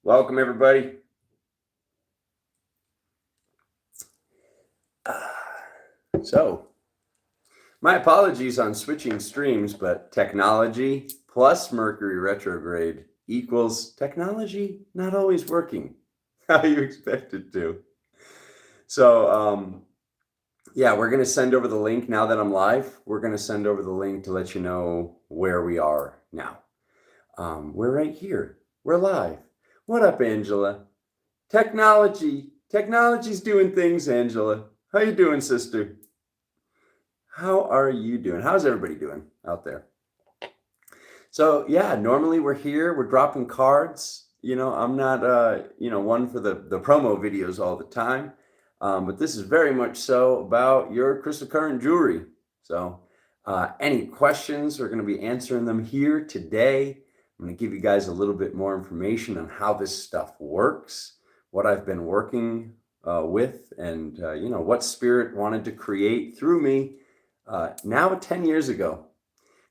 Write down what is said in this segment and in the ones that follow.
Welcome, everybody. So, my apologies on switching streams, but technology plus Mercury retrograde equals technology not always working how you expect it to. So, yeah, we're going to send over the link now that I'm live. We're going to send over the link to let you know where we are now. We're right here. We're live. What up, Angela? Technology's doing things, Angela. How you doing, sister? How are you doing? How's everybody doing out there? So yeah, normally we're here, we're dropping cards. I'm not one for the promo videos all the time. But this is very much so about your crystal current jewelry. So any questions, we're going to be answering them here today. I'm going to give you guys a little bit more information on how this stuff works, what I've been working with, and what spirit wanted to create through me now 10 years ago.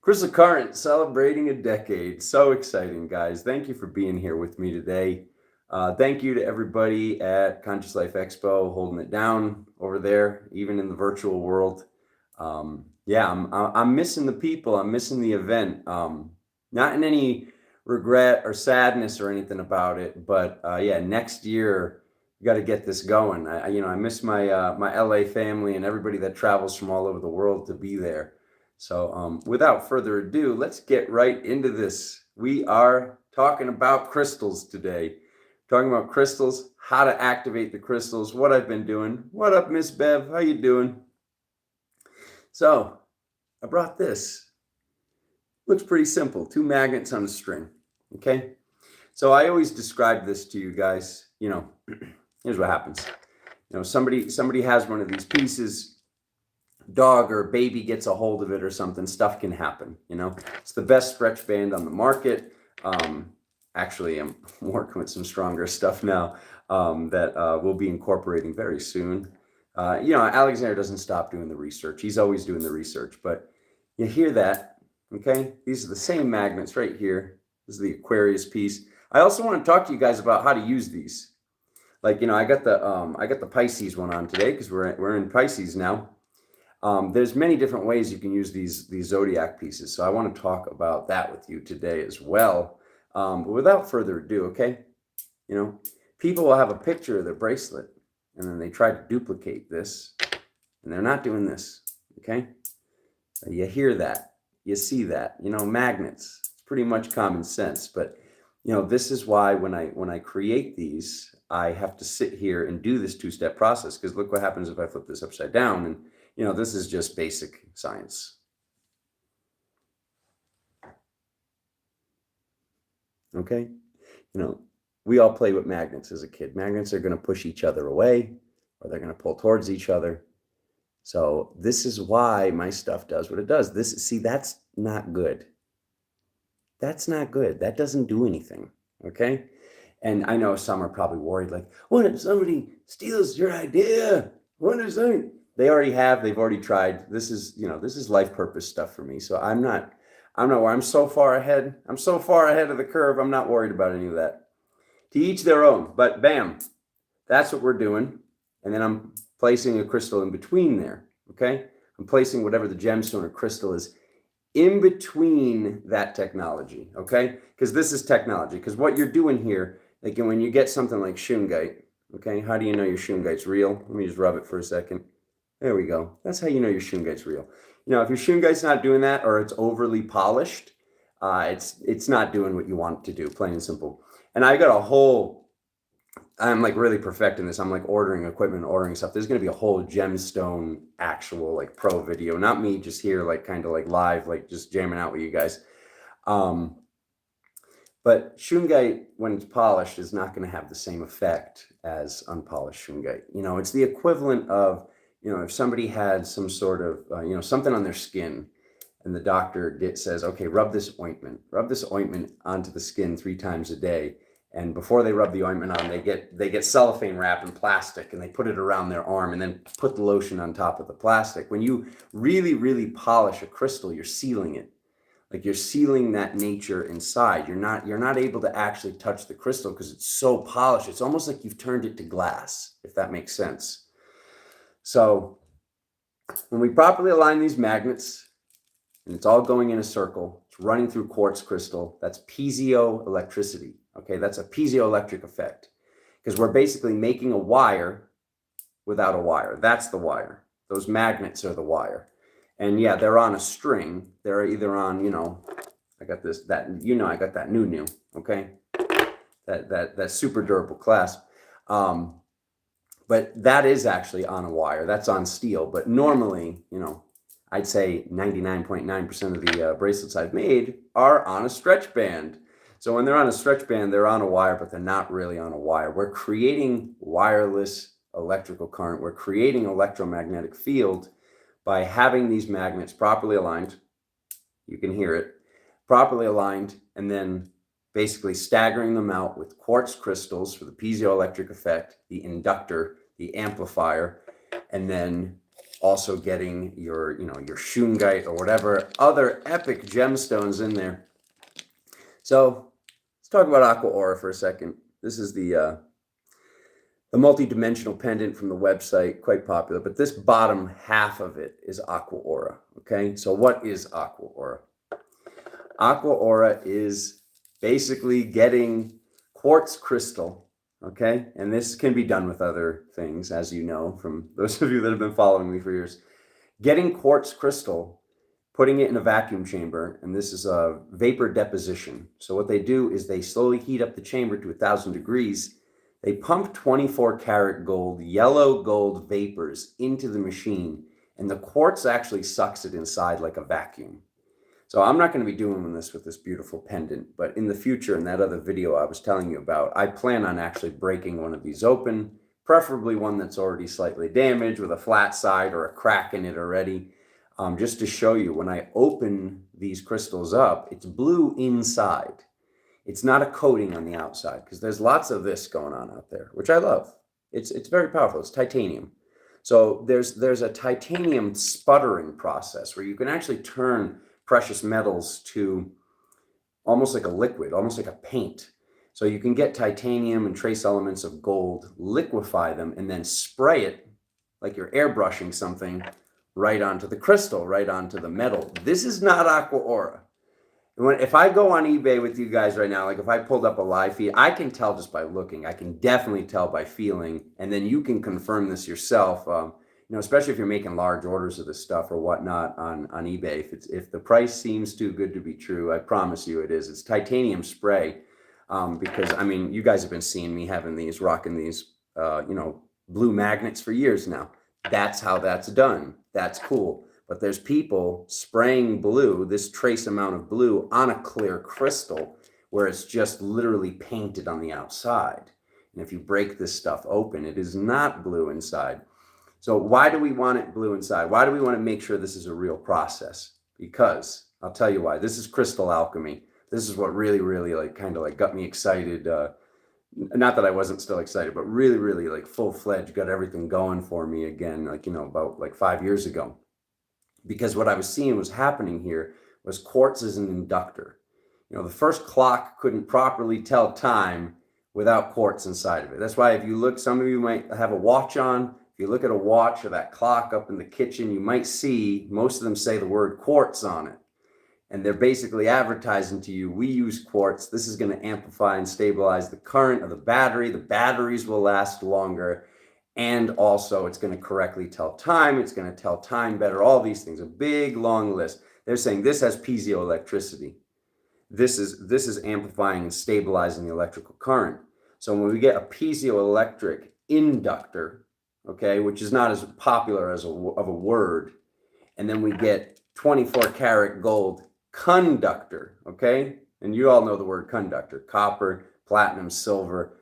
Crystal Current celebrating a decade. So exciting, guys. Thank you for being here with me today. Thank you to everybody at Conscious Life Expo holding it down over there, even in the virtual world. Yeah, I'm missing the people. I'm missing the event. Not in any regret or sadness or anything about it, but yeah, next year we got to get this going. I miss my my LA family and everybody that travels from all over the world to be there. So without further ado, let's get right into this. We are talking about crystals today. Talking about crystals, how to activate the crystals, what I've been doing. What up, Miss Bev? How you doing? So I brought this. Looks pretty simple. 2 magnets on a string. Okay. So I always describe this to you guys. Here's what happens. Somebody has one of these pieces. Dog or baby gets a hold of it or something, stuff can happen. It's the best stretch band on the market. Actually, I'm working with some stronger stuff now that we'll be incorporating very soon. Alexander doesn't stop doing the research. He's always doing the research, but you hear that. Okay, these are the same magnets right here. This is the Aquarius piece. I also want to talk to you guys about how to use these. I got the Pisces one on today because we're in Pisces now. There's many different ways you can use these Zodiac pieces. So I want to talk about that with you today as well. But without further ado, okay, people will have a picture of their bracelet and then they try to duplicate this and they're not doing this. Okay. You hear that, you see that, magnets, it's pretty much common sense, but this is why when I create these, I have to sit here and do this 2-step process. Because look what happens if I flip this upside down and this is just basic science. Okay. We all play with magnets as a kid. Magnets are going to push each other away or they're going to pull towards each other. So this is why my stuff does what it does. That's not good. That's not good. That doesn't do anything. Okay. And I know some are probably worried, like, what if somebody steals your idea? What if somebody... They've already tried. This is life purpose stuff for me. So I'm not worried. I'm so far ahead of the curve. I'm not worried about any of that. To each their own, but bam, that's what we're doing. And then I'm placing a crystal in between there. Okay. I'm placing whatever the gemstone or crystal is in between that technology. Okay. Because this is technology. Because what you're doing here, like when you get something like shungite, okay, how do you know your shungite's real? Let me just rub it for a second. There we go. That's how you know your shungite's real. If your shungite's not doing that or it's overly polished, it's not doing what you want it to do, plain and simple. And I got I'm like really perfecting this. I'm like ordering equipment, ordering stuff. There's going to be a whole gemstone actual like pro video, not me just here like kind of like live, like just jamming out with you guys. But shungite, when it's polished, is not going to have the same effect as unpolished shungite. It's the equivalent of, if somebody had some sort of, something on their skin and the doctor says, okay, rub this ointment onto the skin 3 times a day. And before they rub the ointment on, they get cellophane wrap and plastic and they put it around their arm and then put the lotion on top of the plastic. When you really, really polish a crystal, you're sealing it. Like you're sealing that nature inside. You're not able to actually touch the crystal because it's so polished. It's almost like you've turned it to glass, if that makes sense. So when we properly align these magnets, and it's all going in a circle, it's running through quartz crystal, that's piezoelectricity. Okay, that's a piezoelectric effect because we're basically making a wire without a wire. That's the wire. Those magnets are the wire. And yeah, they're on a string. They're either on, I got that new, okay? That super durable clasp. But that is actually on a wire. That's on steel. But normally, I'd say 99.9% of the bracelets I've made are on a stretch band. So when they're on a stretch band, they're on a wire, but they're not really on a wire. We're creating wireless electrical current. We're creating electromagnetic field by having these magnets properly aligned. You can hear it, properly aligned, and then basically staggering them out with quartz crystals for the piezoelectric effect, the inductor, the amplifier, and then also getting your shungite or whatever other epic gemstones in there. So let's talk about Aqua Aura for a second. This is the multi-dimensional pendant from the website, quite popular, but this bottom half of it is Aqua Aura, okay? So what is Aqua Aura? Aqua Aura is basically getting quartz crystal, okay? And this can be done with other things, as you know, from those of you that have been following me for years. Getting quartz crystal, putting it in a vacuum chamber, and this is a vapor deposition. So what they do is they slowly heat up the chamber to 1,000 degrees. They pump 24 karat gold, yellow gold vapors into the machine, and the quartz actually sucks it inside like a vacuum. So I'm not going to be doing this with this beautiful pendant, but in the future, in that other video I was telling you about, I plan on actually breaking one of these open, preferably one that's already slightly damaged with a flat side or a crack in it already, just to show you when I open these crystals up, it's blue inside. It's not a coating on the outside because there's lots of this going on out there, which I love. It's very powerful. It's titanium. So there's a titanium sputtering process where you can actually turn precious metals to almost like a liquid, almost like a paint. So you can get titanium and trace elements of gold, liquefy them, and then spray it like you're airbrushing something right onto the crystal, right onto the metal. This is not Aqua Aura. If I go on eBay with you guys right now, like if I pulled up a live feed, I can tell just by looking. I can definitely tell by feeling, and then you can confirm this yourself. Especially if you're making large orders of this stuff or whatnot on eBay. If the price seems too good to be true, I promise you it is. It's titanium spray, because you guys have been seeing me rocking these, blue magnets for years now. That's how that's done. That's cool. But there's people spraying blue, this trace amount of blue, on a clear crystal where it's just literally painted on the outside. And if you break this stuff open, it is not blue inside. So why do we want it blue inside? Why do we want to make sure this is a real process? Because I'll tell you why. This is crystal alchemy. This is what really, really got me excited. Not that I wasn't still excited, but really, really full-fledged, got everything going for me again, about 5 years ago. Because what I was seeing was happening here was quartz is an inductor. The first clock couldn't properly tell time without quartz inside of it. That's why if you look, some of you might have a watch on. If you look at a watch or that clock up in the kitchen, you might see most of them say the word quartz on it. And they're basically advertising to you, we use quartz. This is going to amplify and stabilize the current of the battery. The batteries will last longer. And also it's going to correctly tell time. It's going to tell time better. All these things, a big, long list. They're saying this has piezoelectricity. This is amplifying and stabilizing the electrical current. So when we get a piezoelectric inductor, okay, which is not as popular as of a word, and then we get 24 karat gold conductor, okay? And you all know the word conductor, copper, platinum, silver,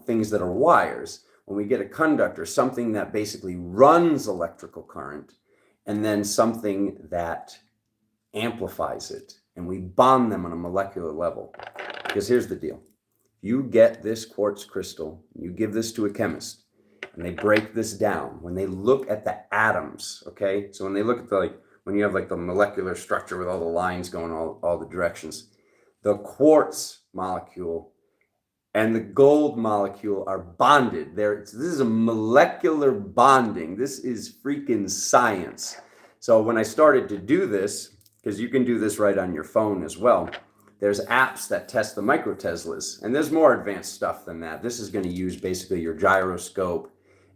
things that are wires. When we get a conductor, something that basically runs electrical current, and then something that amplifies it, and we bond them on a molecular level. Because here's the deal. You get this quartz crystal, you give this to a chemist, and they break this down. When they look at the atoms, okay? So when they look at when you have like the molecular structure with all the lines going all the directions. The quartz molecule and the gold molecule are bonded. This is a molecular bonding. This is freaking science. So when I started to do this, because you can do this right on your phone as well, there's apps that test the microteslas, and there's more advanced stuff than that. This is going to use basically your gyroscope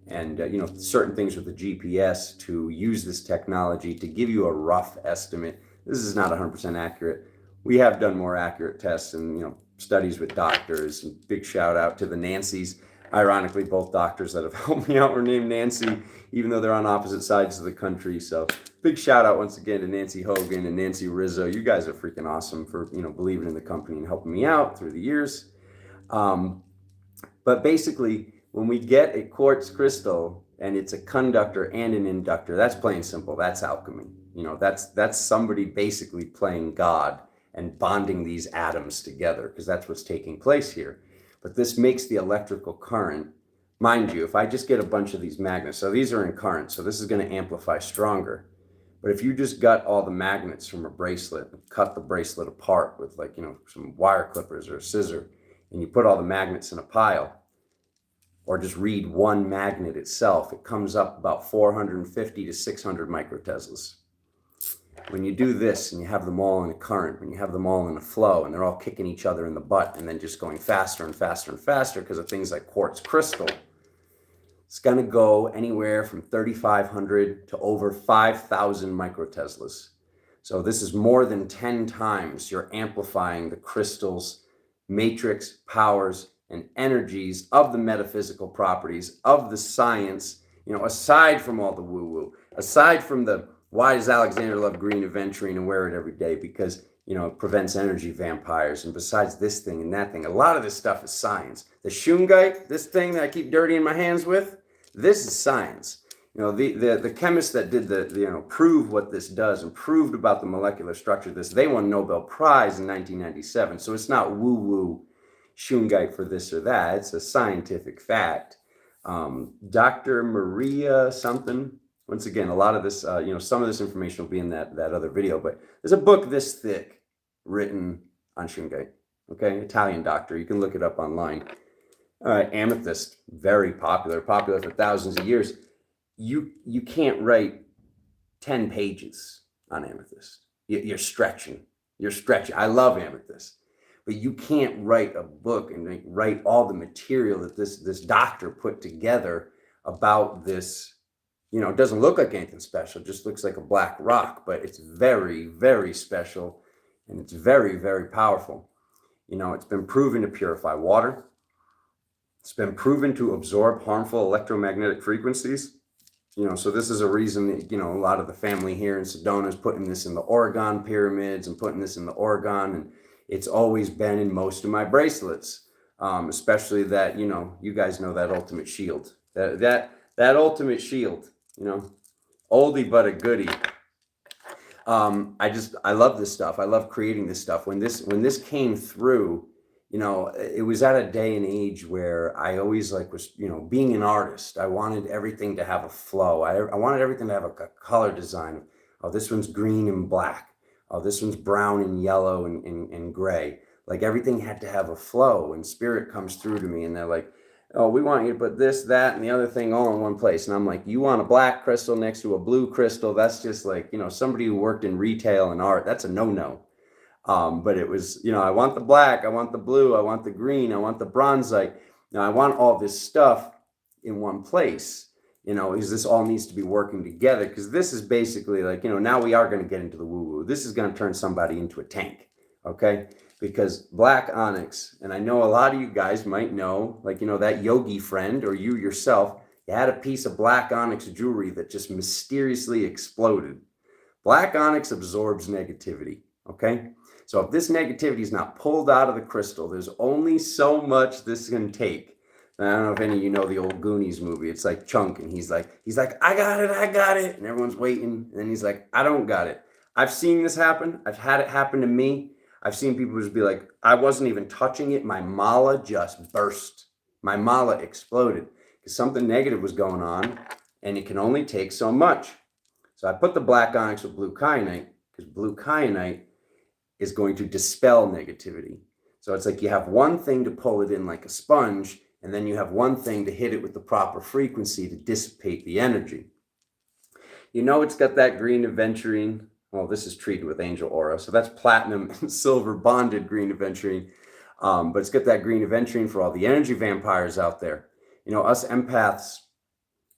and certain things with the GPS to use this technology to give you a rough estimate. This is not 100% accurate. We have done more accurate tests and studies with doctors. And big shout out to the Nancys. Ironically, both doctors that have helped me out were named Nancy, even though they're on opposite sides of the country. So big shout out once again to Nancy Hogan and Nancy Rizzo. You guys are freaking awesome for believing in the company and helping me out through the years. But basically, when we get a quartz crystal and it's a conductor and an inductor, that's plain simple. That's alchemy. That's somebody basically playing God and bonding these atoms together, because that's what's taking place here. But this makes the electrical current. Mind you, if I just get a bunch of these magnets, so these are in current, so this is going to amplify stronger. But if you just got all the magnets from a bracelet, cut the bracelet apart with some wire clippers or a scissor, and you put all the magnets in a pile, or just read one magnet itself, it comes up about 450 to 600 microteslas. When you do this and you have them all in a current, when you have them all in a flow, and they're all kicking each other in the butt and then just going faster and faster and faster because of things like quartz crystal, it's going to go anywhere from 3,500 to over 5,000 microteslas. So this is more than 10 times you're amplifying the crystal's matrix, powers, and energies of the metaphysical properties of the science, aside from all the woo-woo, aside from the why does Alexander love green aventurine and wear it every day? Because, it prevents energy vampires. And besides this thing and that thing, a lot of this stuff is science. The shungite, this thing that I keep dirtying my hands with, this is science. The chemists that did prove what this does and proved about the molecular structure of this, they won Nobel Prize in 1997. So it's not woo-woo shungite for this or that. It's a scientific fact. Dr. Maria something. Once again, a lot of this, some of this information will be in that other video, but there's a book this thick written on shungite, okay? Italian doctor, you can look it up online. Amethyst, very popular for thousands of years. You can't write 10 pages on amethyst. You're stretching. I love amethyst, but you can't write a book and write all the material that this doctor put together about this. It doesn't look like anything special. It just looks like a black rock, but it's very, very special, and it's very, very powerful. It's been proven to purify water. It's been proven to absorb harmful electromagnetic frequencies. So this is a reason that, a lot of the family here in Sedona is putting this in the Oregon pyramids and putting this in the Oregon, and it's always been in most of my bracelets, especially that, you guys know that ultimate shield, that ultimate shield. Oldie but a goodie. I love this stuff. I love creating this stuff. When this came through, it was at a day and age where I always was, being an artist, I wanted everything to have a flow. I wanted everything to have a color design. Oh, this one's green and black. Oh, this one's brown and yellow and gray. Everything had to have a flow, and spirit comes through to me and they're like, oh, we want you to put this, that, and the other thing all in one place. And I'm like, you want a black crystal next to a blue crystal? That's just somebody who worked in retail and art. That's a no-no. But it was, I want the black, I want the blue, I want the green, I want the bronzite. Now I want all this stuff in one place, because this all needs to be working together. Because this is basically now we are going to get into the woo-woo. This is going to turn somebody into a tank, okay? Because black onyx, and I know a lot of you guys might know, that yogi friend or you yourself, you had a piece of black onyx jewelry that just mysteriously exploded. Black onyx absorbs negativity, okay? So if this negativity is not pulled out of the crystal, there's only so much this can take. And I don't know if any of you know the old Goonies movie. It's like Chunk, and he's like, I got it. And everyone's waiting. And then he's like, I don't got it. I've seen this happen. I've had it happen to me. I've seen people just be like, I wasn't even touching it. My mala just burst. My mala exploded because something negative was going on, and it can only take so much. So I put the black onyx with blue kyanite because blue kyanite is going to dispel negativity. So it's like you have one thing to pull it in like a sponge, and then you have one thing to hit it with the proper frequency to dissipate the energy. You know, it's got that green aventurine. Well, this is treated with angel aura. So that's platinum and silver bonded green aventurine. But it's got that green aventurine for all the energy vampires out there. You know, us empaths,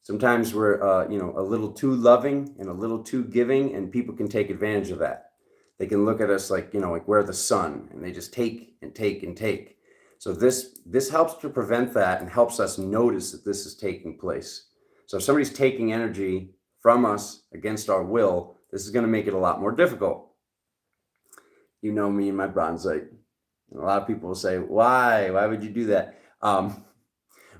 sometimes we're, a little too loving and a little too giving, and people can take advantage of that. They can look at us like, like we're the sun, and they just take and take and take. So this helps to prevent that and helps us notice that this is taking place. So if somebody's taking energy from us against our will, this is going to make it a lot more difficult. You know me and my bronzite. And a lot of people will say, why would you do that?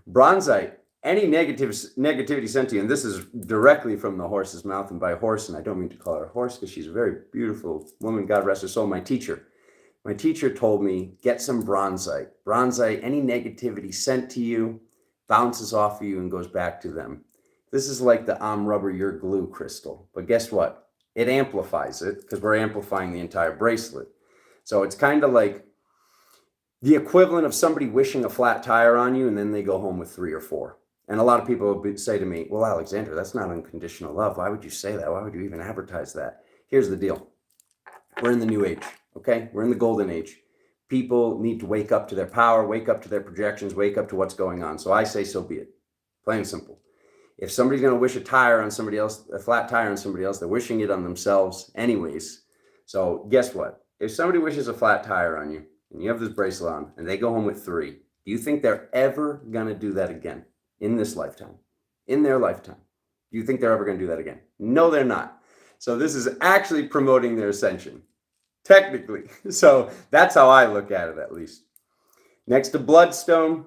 Bronzite, any negativity sent to you, and this is directly from the horse's mouth, and by horse, and I don't mean to call her a horse because she's a very beautiful woman, God rest her soul, my teacher. My teacher told me, get some bronzite. Bronzite, any negativity sent to you, bounces off of you and goes back to them. This is like the I'm rubber, you're glue crystal. But guess what? It amplifies it because we're amplifying the entire bracelet. So it's kind of like the equivalent of somebody wishing a flat tire on you and then they go home with 3 or 4. And a lot of people would say to me, well, Alexander, that's not unconditional love. Why would you say that? Why would you even advertise that? Here's the deal. We're in the new age, okay? We're in the golden age. People need to wake up to their power, wake up to their projections, wake up to what's going on. So I say, so be it. Plain and simple. If somebody's going to wish a tire on somebody else, a flat tire on somebody else, they're wishing it on themselves anyways. So guess what? If somebody wishes a flat tire on you and you have this bracelet on and they go home with 3, do you think they're ever going to do that again in this lifetime? In their lifetime? Do you think they're ever going to do that again? No, they're not. So this is actually promoting their ascension, technically. So that's how I look at it, at least. Next to bloodstone,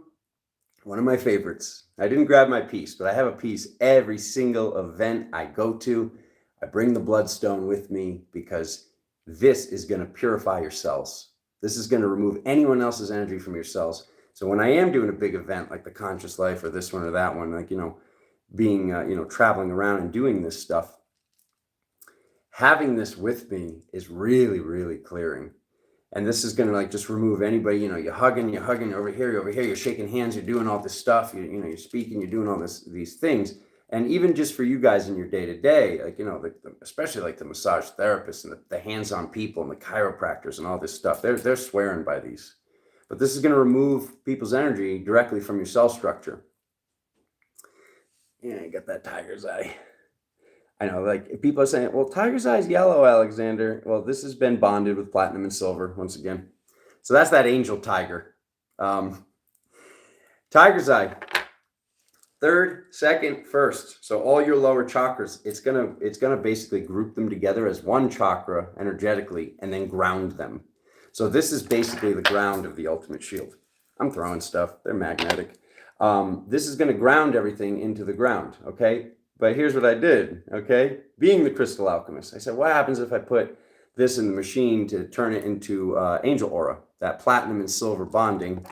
one of my favorites. I didn't grab my piece, but I have a piece every single event I go to. I bring the bloodstone with me because this is going to purify your cells. This is going to remove anyone else's energy from your cells. So when I am doing a big event like the Conscious Life or this one or that one, like, being, traveling around and doing this stuff, having this with me is really, really clearing. And this is going to just remove anybody, you're hugging over here, you're shaking hands, you're doing all this stuff, you're speaking, you're doing all these things. And even just for you guys in your day to day, especially like the massage therapists and the hands-on people and the chiropractors and all this stuff, they're swearing by these. But this is going to remove people's energy directly from your cell structure. Yeah, I got that tiger's eye. I know, like people are saying, well, tiger's eye is yellow, Alexander. Well, this has been bonded with platinum and silver once again. So that's that angel tiger. Tiger's eye, 3rd, 2nd, 1st. So all your lower chakras, it's gonna basically group them together as one chakra energetically and then ground them. So this is basically the ground of the ultimate shield. I'm throwing stuff, they're magnetic. This is gonna ground everything into the ground, okay? But here's what I did, okay? Being the crystal alchemist, I said, what happens if I put this in the machine to turn it into angel aura, that platinum and silver bonding?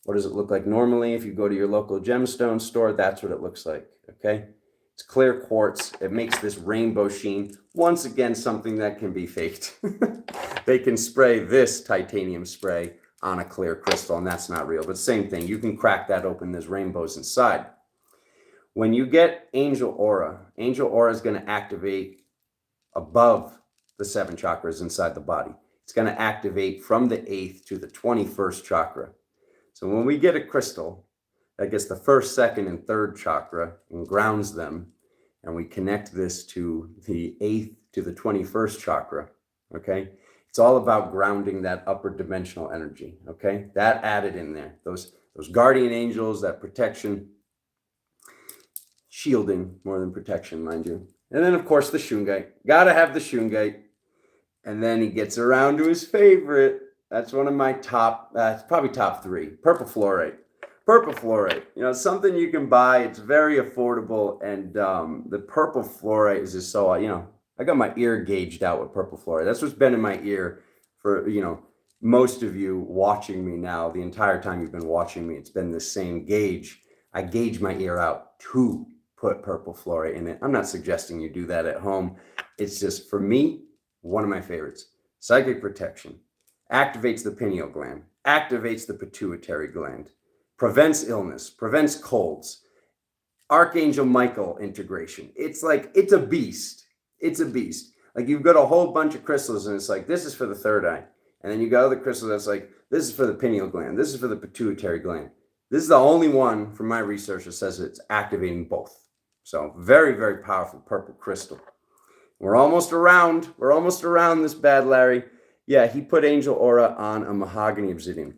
What does it look like normally? If you go to your local gemstone store, that's what it looks like, okay? It's clear quartz. It makes this rainbow sheen. Once again, something that can be faked. They can spray this titanium spray on a clear crystal, and that's not real. But same thing, you can crack that open, there's rainbows inside. When you get angel aura is going to activate above the 7 chakras inside the body. It's going to activate from the 8th to the 21st chakra. So when we get a crystal that gets the 1st, 2nd, and 3rd chakra and grounds them, and we connect this to the 8th to the 21st chakra, okay? It's all about grounding that upper dimensional energy, okay? That added in there. Those guardian angels, that protection, shielding more than protection, mind you. And then, of course, the shungite. Gotta have the shungite. And then he gets around to his favorite. That's one of my top, it's probably top 3. Purple fluorite. Purple fluorite. Something you can buy. It's very affordable. And the purple fluorite is just so, I got my ear gauged out with purple fluorite. That's what's been in my ear for, most of you watching me now. The entire time you've been watching me, it's been the same gauge. I gauge my ear out to put purple fluorite in it. I'm not suggesting you do that at home. It's just, for me, one of my favorites. Psychic protection, activates the pineal gland, activates the pituitary gland, prevents illness, prevents colds. Archangel Michael integration. It's like, it's a beast. It's a beast. Like, you've got a whole bunch of crystals and it's like, this is for the third eye. And then you got other crystals that's like, this is for the pineal gland. This is for the pituitary gland. This is the only one from my research that says it's activating both. So very, very powerful purple crystal. We're almost around. We're almost around this bad Larry. Yeah, he put angel aura on a mahogany obsidian.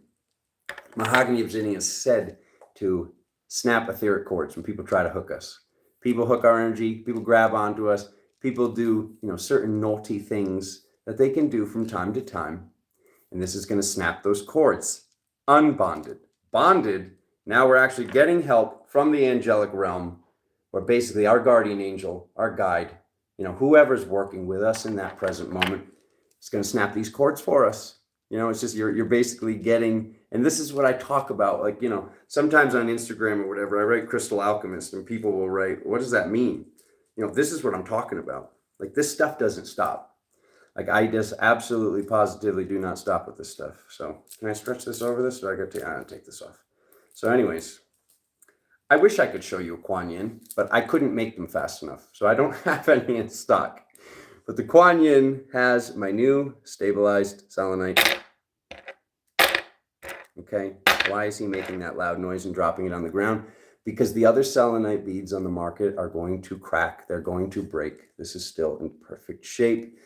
Mahogany obsidian is said to snap etheric cords when people try to hook us. People hook our energy. People grab onto us. People do, certain naughty things that they can do from time to time. And this is going to snap those cords. Unbonded. Bonded, now we're actually getting help from the angelic realm, where basically our guardian angel, our guide, whoever's working with us in that present moment, is going to snap these cords for us. It's just, you're basically getting, and this is what I talk about. Like, sometimes on Instagram or whatever, I write crystal alchemist and people will write, what does that mean? This is what I'm talking about. Like, this stuff doesn't stop. Like, I just absolutely positively do not stop with this stuff. So can I stretch this over this, or I gotta take this off? So anyways, I wish I could show you a Kuan Yin, but I couldn't make them fast enough. So I don't have any in stock. But the Kuan Yin has my new stabilized selenite. Okay, why is he making that loud noise and dropping it on the ground? Because the other selenite beads on the market are going to crack. They're going to break. This is still in perfect shape.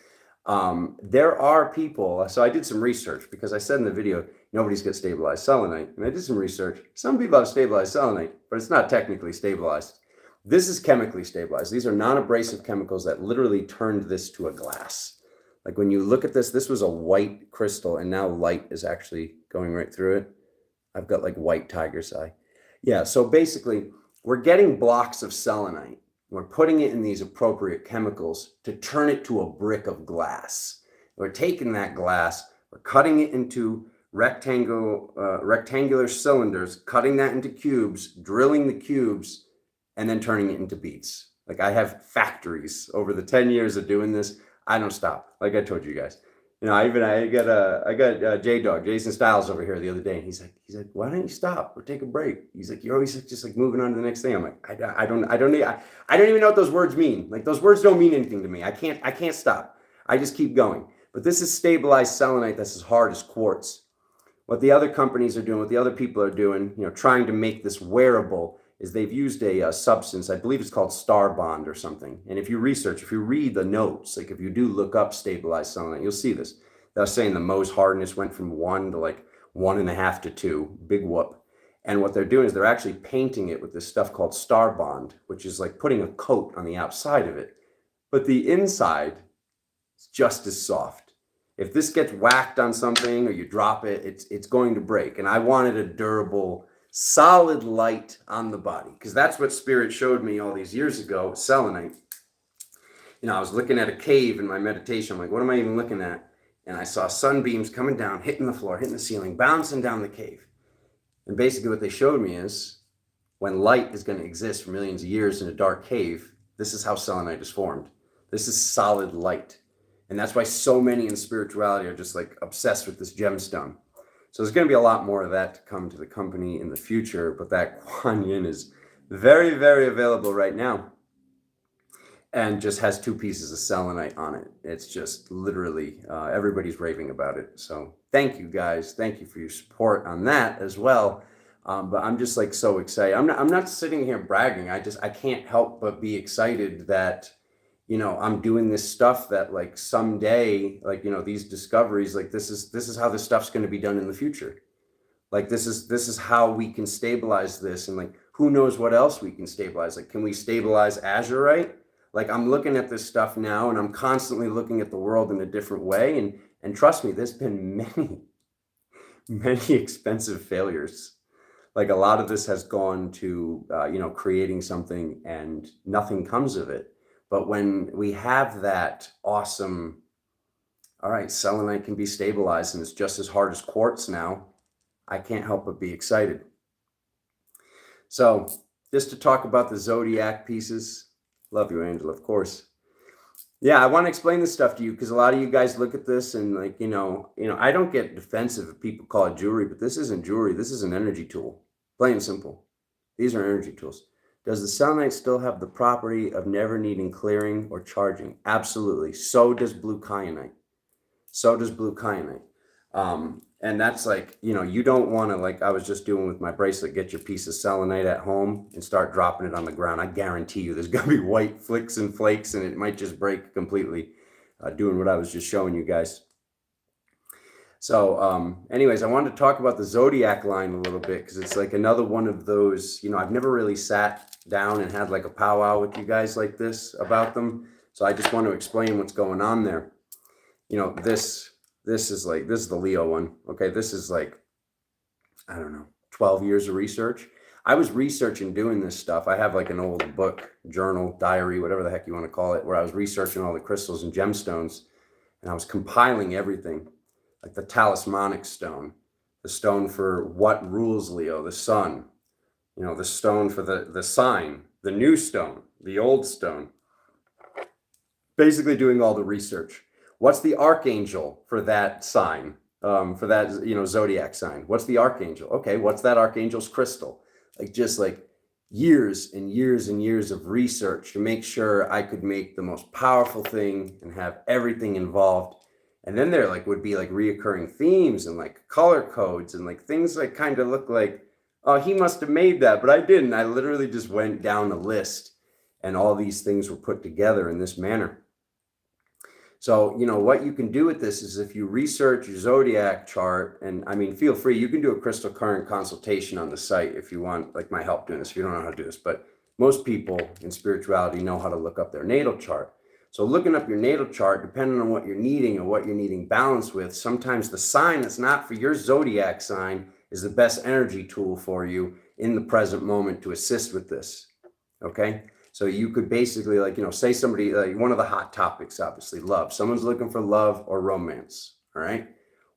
There are people, so I did some research because I said in the video, nobody's got stabilized selenite. And I did some research. Some people have stabilized selenite, but it's not technically stabilized. This is chemically stabilized. These are non-abrasive chemicals that literally turned this to a glass. Like, when you look at this, this was a white crystal and now light is actually going right through it. I've got like white tiger's eye. Yeah, so basically we're getting blocks of selenite. We're putting it in these appropriate chemicals to turn it to a brick of glass. We're taking that glass, we're cutting it into rectangular cylinders, cutting that into cubes, drilling the cubes, and then turning it into beads. Like, I have factories over the 10 years of doing this. I don't stop. Like I told you guys. I got J-Dog, Jason Styles, over here the other day, and he's like, why don't you stop or take a break? He's like, you're always just like moving on to the next thing. I'm like, I don't even know what those words mean. Like, those words don't mean anything to me. I can't stop. I just keep going. But this is stabilized selenite that's as hard as quartz. What the other companies are doing, what the other people are doing, trying to make this wearable, is they've used a substance, I believe it's called Star Bond or something. And if you read the notes, like if you do look up stabilized selenite, you'll see this. They're saying the Mohs hardness went from 1 to like 1.5 to 2, big whoop. And what they're doing is they're actually painting it with this stuff called Star Bond, which is like putting a coat on the outside of it. But the inside is just as soft. If this gets whacked on something or you drop it, it's going to break. And I wanted a durable, solid light on the body, because that's what Spirit showed me all these years ago, selenite. I was looking at a cave in my meditation. I'm like, what am I even looking at? And I saw sunbeams coming down, hitting the floor, hitting the ceiling, bouncing down the cave. And basically what they showed me is, when light is going to exist for millions of years in a dark cave, this is how selenite is formed. This is solid light. And that's why so many in spirituality are just like obsessed with this gemstone. So there's going to be a lot more of that to come to the company in the future, but that Kuan Yin is very, very available right now, and just has 2 pieces of selenite on it. It's just literally, everybody's raving about it. So thank you guys. Thank you for your support on that as well. But I'm just like so excited. I'm not sitting here bragging. I can't help but be excited that, I'm doing this stuff that, like, someday, like, these discoveries, like, this is how this stuff's going to be done in the future. Like, this is how we can stabilize this. And like, who knows what else we can stabilize? Like, can we stabilize azurite? Like, I'm looking at this stuff now and I'm constantly looking at the world in a different way. And trust me, there's been many expensive failures. Like, a lot of this has gone to, creating something and nothing comes of it. But when we have that awesome, all right, selenite can be stabilized and it's just as hard as quartz now, I can't help but be excited. So just to talk about the Zodiac pieces. Love you, Angela, of course. Yeah, I want to explain this stuff to you because a lot of you guys look at this and like, I don't get defensive if people call it jewelry, but this isn't jewelry. This is an energy tool, plain and simple. These are energy tools. Does the selenite still have the property of never needing clearing or charging? Absolutely. So does blue kyanite. So does blue kyanite. And that's like, you don't want to, like I was just doing with my bracelet, get your piece of selenite at home and start dropping it on the ground. I guarantee you there's going to be white flicks and flakes and it might just break completely, doing what I was just showing you guys. So anyways, I wanted to talk about the Zodiac line a little bit because it's like another one of those, I've never really sat down and had like a powwow with you guys like this about them. So I just want to explain what's going on there. This is the Leo one. Okay, this is like, I don't know, 12 years of research. I was researching doing this stuff. I have like an old book, journal, diary, whatever the heck you want to call it, where I was researching all the crystals and gemstones, and I was compiling everything, like the talismanic stone, the stone for what rules Leo, the sun, the stone for the sign, the new stone, the old stone. Basically doing all the research. What's the archangel for that sign, for that, Zodiac sign? What's the archangel? Okay, what's that archangel's crystal? Like just like years and years and years of research to make sure I could make the most powerful thing and have everything involved. And then there would be like reoccurring themes and like color codes and like things like kind of look like, oh, he must have made that, but I didn't. I literally just went down a list and all these things were put together in this manner. So, what you can do with this is if you research your Zodiac chart, and I mean, feel free, you can do a crystal current consultation on the site if you want, like my help doing this, if you don't know how to do this, but most people in spirituality know how to look up their natal chart. So looking up your natal chart, depending on what you're needing and what you're needing balance with, sometimes the sign that's not for your Zodiac sign is the best energy tool for you in the present moment to assist with this, okay? So you could basically say somebody, one of the hot topics, obviously, love. Someone's looking for love or romance, all right?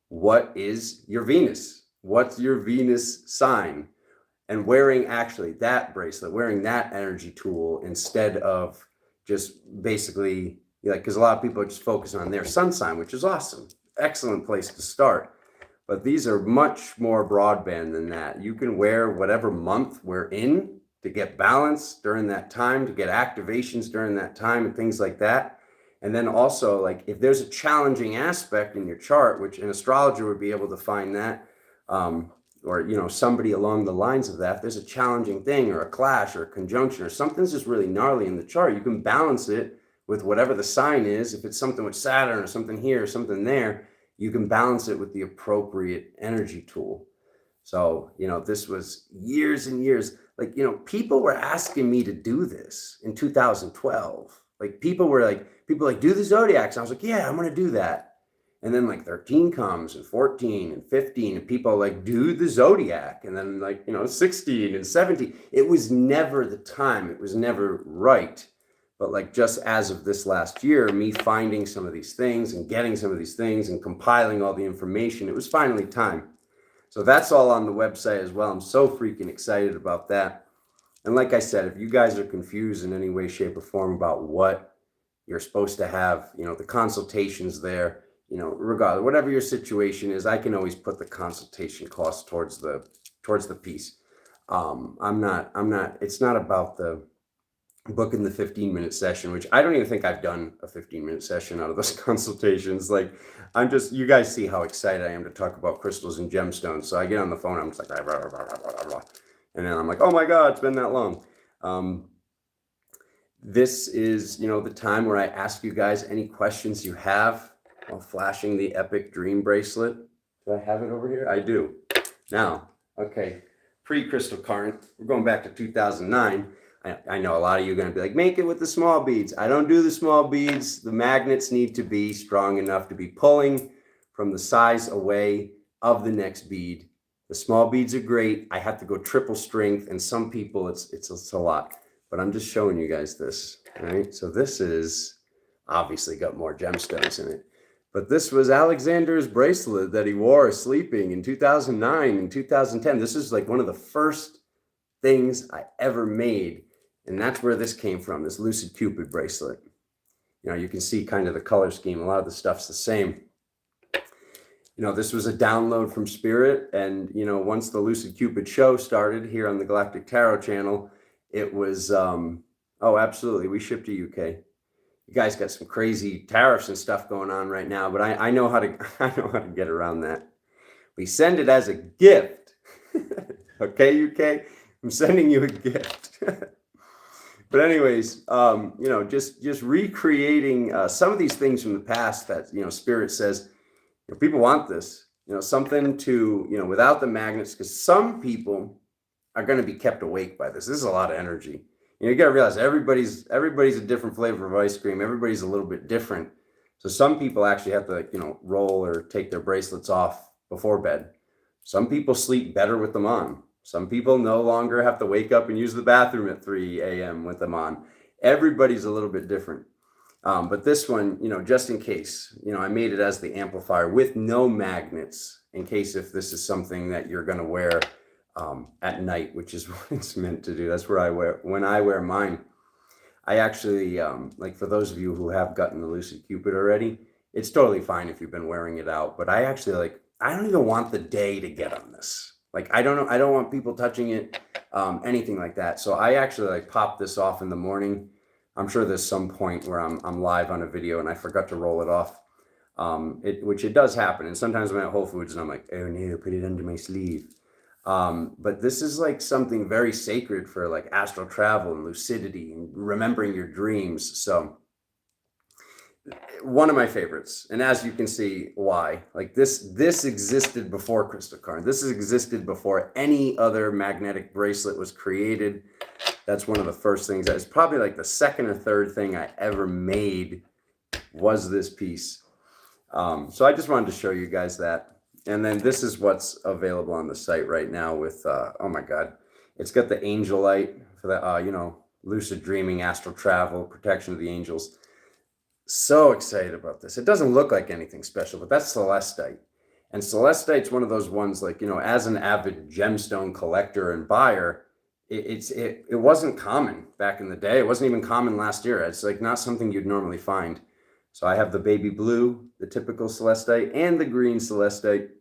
What is your Venus? What's your Venus sign? And wearing actually that bracelet, wearing that energy tool instead of just basically, because a lot of people are just focusing on their sun sign, which is awesome. Excellent place to start. But these are much more broadband than that. You can wear whatever month we're in to get balance during that time, to get activations during that time and things like that. And then also if there's a challenging aspect in your chart, which an astrologer would be able to find that, or somebody along the lines of that, if there's a challenging thing or a clash or a conjunction or something's just really gnarly in the chart, you can balance it with whatever the sign is. If it's something with Saturn or something here or something there, you can balance it with the appropriate energy tool. So, this was years and years. People were asking me to do this in 2012. People were do the Zodiacs. I was like, yeah, I'm going to do that. And then 13 comes and 14 and 15 and people do the Zodiac. And then 16 and 17. It was never the time. It was never right. But just as of this last year, me finding some of these things and getting some of these things and compiling all the information, it was finally time. So that's all on the website as well. I'm so freaking excited about that. And like I said, if you guys are confused in any way, shape, or form about what you're supposed to have, the consultations there, regardless, whatever your situation is, I can always put the consultation cost towards the piece. It's not about the booking the 15-minute session, which I don't even think I've done a 15-minute session out of those consultations. You guys see how excited I am to talk about crystals and gemstones. So I get on the phone, I'm just blah, blah, blah, blah, blah, blah. And then I'm like, oh my God, it's been that long. This is, the time where I ask you guys any questions you have while flashing the Epic Dream bracelet. Do I have it over here? I do. Now, okay, pre-crystal current, we're going back to 2009. I know a lot of you are going to be like, make it with the small beads. I don't do the small beads. The magnets need to be strong enough to be pulling from the size away of the next bead. The small beads are great. I have to go triple strength, and some people it's a lot. But I'm just showing you guys this. All right. So this is obviously got more gemstones in it. But this was Alexander's bracelet that he wore sleeping in 2009 and 2010. This is one of the first things I ever made. And that's where this came from, this Lucid Cupid bracelet. You know, you can see kind of the color scheme. A lot of the stuff's the same. You know, this was a download from Spirit. And, you know, once the Lucid Cupid show started here on the Galactic Tarot channel, it was, oh, absolutely. We ship to UK. You guys got some crazy tariffs and stuff going on right now, but I know how to, I know how to get around that. We send it as a gift. Okay, UK, I'm sending you a gift. But anyways, you know, just recreating some of these things from the past that, you know, Spirit says, you know, people want this, you know, something to, you know, without the magnets, because some people are going to be kept awake by this. This is a lot of energy. You know, you got to realize everybody's a different flavor of ice cream. Everybody's a little bit different. So some people actually have to, you know, roll or take their bracelets off before bed. Some people sleep better with them on. Some people no longer have to wake up and use the bathroom at 3 a.m. with them on. Everybody's a little bit different. But this one, you know, just in case, you know, I made it as the amplifier with no magnets in case if this is something that you're going to wear at night, which is what it's meant to do. That's where I wear, when I wear mine. I actually, like for those of you who have gotten the Lucid Cupid already, it's totally fine if you've been wearing it out. But I actually like, I don't even want the day to get on this. Like, I don't know, I don't want people touching it, anything like that. So I actually like pop this off in the morning. I'm sure there's some point where I'm live on a video and I forgot to roll it off, which it does happen. And sometimes I'm at Whole Foods and I'm like, oh no, put it under my sleeve. But this is like something very sacred for like astral travel and lucidity and remembering your dreams. So one of my favorites, and as you can see why, like this existed before crystal card. This has existed before any other magnetic bracelet was created. That's one of the first things. That is probably like the second or third thing I ever made was this piece. So I just wanted to show you guys that. And then this is what's available on the site right now with, oh my God, it's got the angel light for the, you know, lucid dreaming, astral travel, protection of the angels. So excited about this. It doesn't look like anything special, but that's celestite. And celestite's one of those ones, like, you know, as an avid gemstone collector and buyer, it wasn't common back in the day. It wasn't even common last year. It's like not something you'd normally find. So I have the baby blue, the typical celestite, and the green celestite.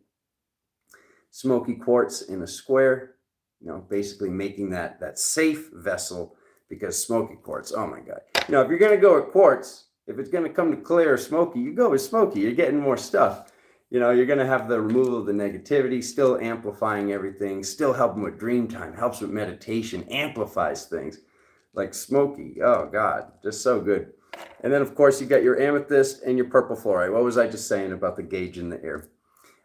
Smoky quartz in a square, you know, basically making that safe vessel, because smoky quartz, oh my God. You know, if you're going to go with quartz, if it's going to come to clear or smoky, you go with smoky. You're getting more stuff. You know, you're going to have the removal of the negativity, still amplifying everything, still helping with dream time, helps with meditation, amplifies things like smoky. Oh God, just so good. And then of course you got your amethyst and your purple fluorite. What was I just saying about the gauge in the air?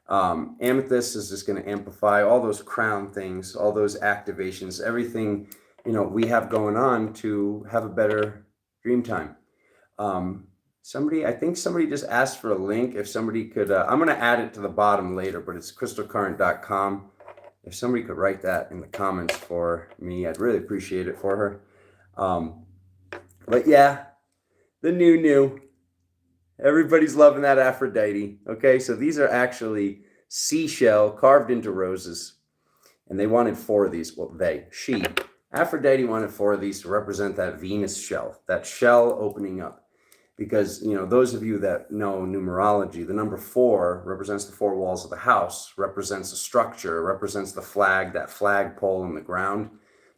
Amethyst is just going to amplify all those crown things, all those activations, everything, you know, we have going on to have a better dream time. I think somebody just asked for a link. If somebody could, I'm going to add it to the bottom later, but it's crystalcurrent.com. If somebody could write that in the comments for me, I'd really appreciate it for her. But yeah, the new, everybody's loving that Aphrodite. Okay. So these are actually seashell carved into roses, and they wanted 4 of these. Well, Aphrodite wanted 4 of these to represent that Venus shell, that shell opening up. Because, you know, those of you that know numerology, the number 4 represents the 4 walls of the house, represents a structure, represents the flag, that flagpole in the ground.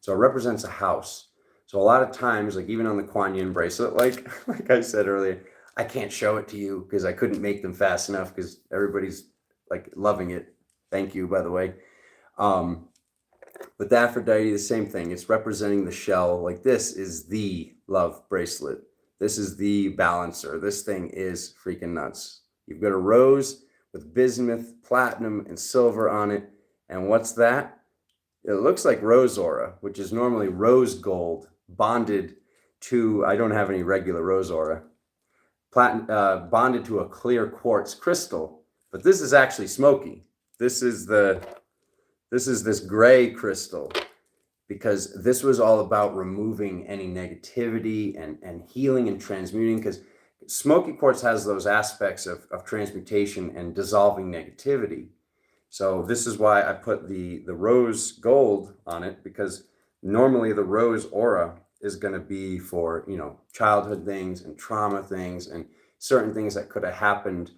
So it represents a house. So a lot of times, like even on the Kuan Yin bracelet, like I said earlier, I can't show it to you because I couldn't make them fast enough because everybody's like loving it. Thank you, by the way. But the Aphrodite, the same thing. It's representing the shell. Like this is the love bracelet. This is the balancer. This thing is freaking nuts. You've got a rose with bismuth, platinum, and silver on it. And what's that? It looks like rose aura, which is normally rose gold bonded to, I don't have any regular rose aura, bonded to a clear quartz crystal. But this is actually smoky. This is this gray crystal, because this was all about removing any negativity and healing and transmuting, because smoky quartz has those aspects of transmutation and dissolving negativity. So this is why I put the rose gold on it, because Normally the rose aura is going to be for, childhood things and trauma things and certain things that could have happened,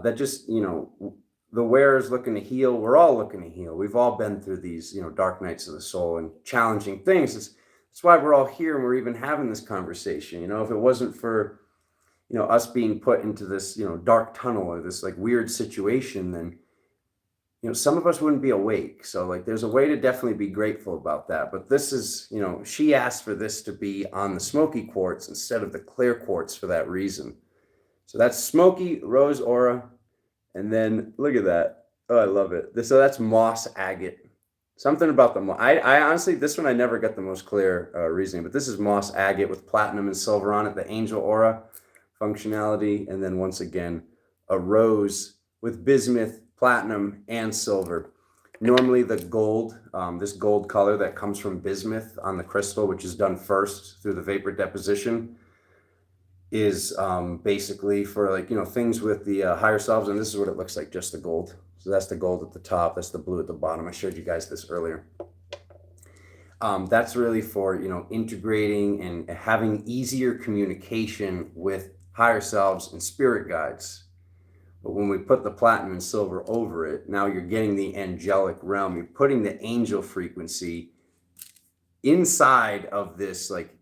that just, the wearer's looking to heal. We're all looking to heal. We've all been through these, dark nights of the soul and challenging things. That's why we're all here and we're even having this conversation. If it wasn't for, us being put into this, dark tunnel or this like weird situation, then, some of us wouldn't be awake. So like, there's a way to definitely be grateful about that. But this is, she asked for this to be on the smoky quartz instead of the clear quartz for that reason. So that's smoky rose aura. And then look at that. Oh, I love it. So that's moss agate. Something about the I honestly, this one I never got the most clear reasoning, but this is moss agate with platinum and silver on it, the angel aura functionality. And then once again, a rose with bismuth, platinum, and silver. Normally the gold, this gold color that comes from bismuth on the crystal, which is done first through the vapor deposition, is basically for like, things with the higher selves. And this is what it looks like, just the gold. So that's the gold at the top. That's the blue at the bottom. I showed you guys this earlier. That's really for, integrating and having easier communication with higher selves and spirit guides. But when we put the platinum and silver over it, now you're getting the angelic realm. You're putting the angel frequency inside of this like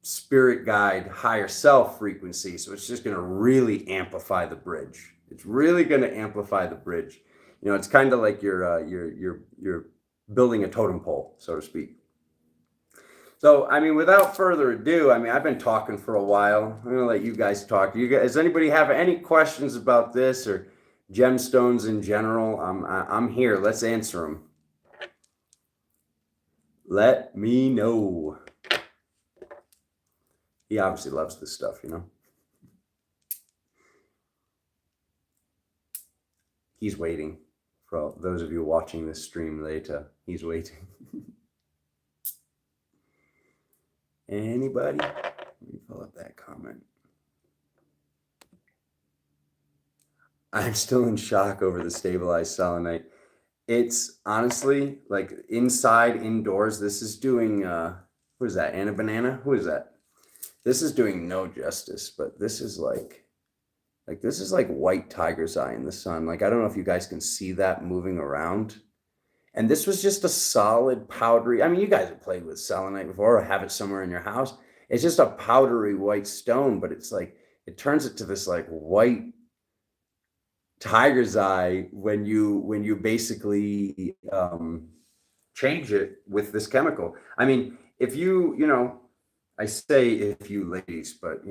spirit guide higher self frequency. So it's just going to really amplify the bridge. It's really going to amplify the bridge. It's kind of like you're building a totem pole, so to speak. So, without further ado, I've been talking for a while. I'm going to let you guys talk. Does anybody have any questions about this or gemstones in general? I'm here. Let's answer them. Let me know. He obviously loves this stuff, He's waiting. For those of you watching this stream later, he's waiting. Anybody? Let me pull up that comment. I'm still in shock over the stabilized selenite. It's honestly like inside, indoors. This is doing, who is that? Anna Banana? Who is that? This is doing no justice, but this is like this is like white tiger's eye in the sun. Like, I don't know if you guys can see that moving around. And this was just a solid powdery. You guys have played with selenite before or have it somewhere in your house. It's just a powdery white stone, but it's like, it turns it to this like white tiger's eye when you basically change it with this chemical. If you, I say if you ladies, but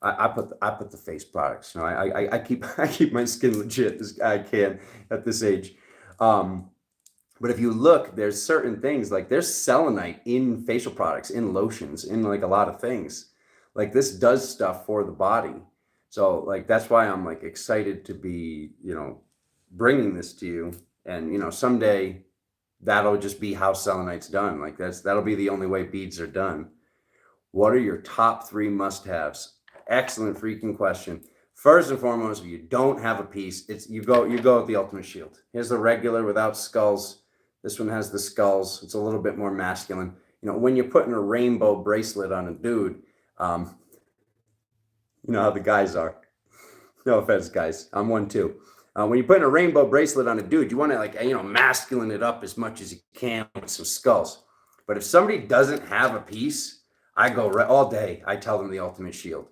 I put the face products. I keep my skin legit as I can at this age. But if you look, there's certain things like there's selenite in facial products, in lotions, in like a lot of things. Like this does stuff for the body. So like that's why I'm like excited to be, bringing this to you. And someday that'll just be how selenite's done. Like that'll be the only way beads are done. What are your top 3 must-haves? Excellent freaking question. First and foremost, if you don't have a piece, you go with the ultimate shield. Here's the regular without skulls. This one has the skulls. It's a little bit more masculine. When you're putting a rainbow bracelet on a dude, you know how the guys are. No offense, guys. I'm one too. When you're putting a rainbow bracelet on a dude, you want to like, masculine it up as much as you can with some skulls. But if somebody doesn't have a piece, I go all day. I tell them the ultimate shield.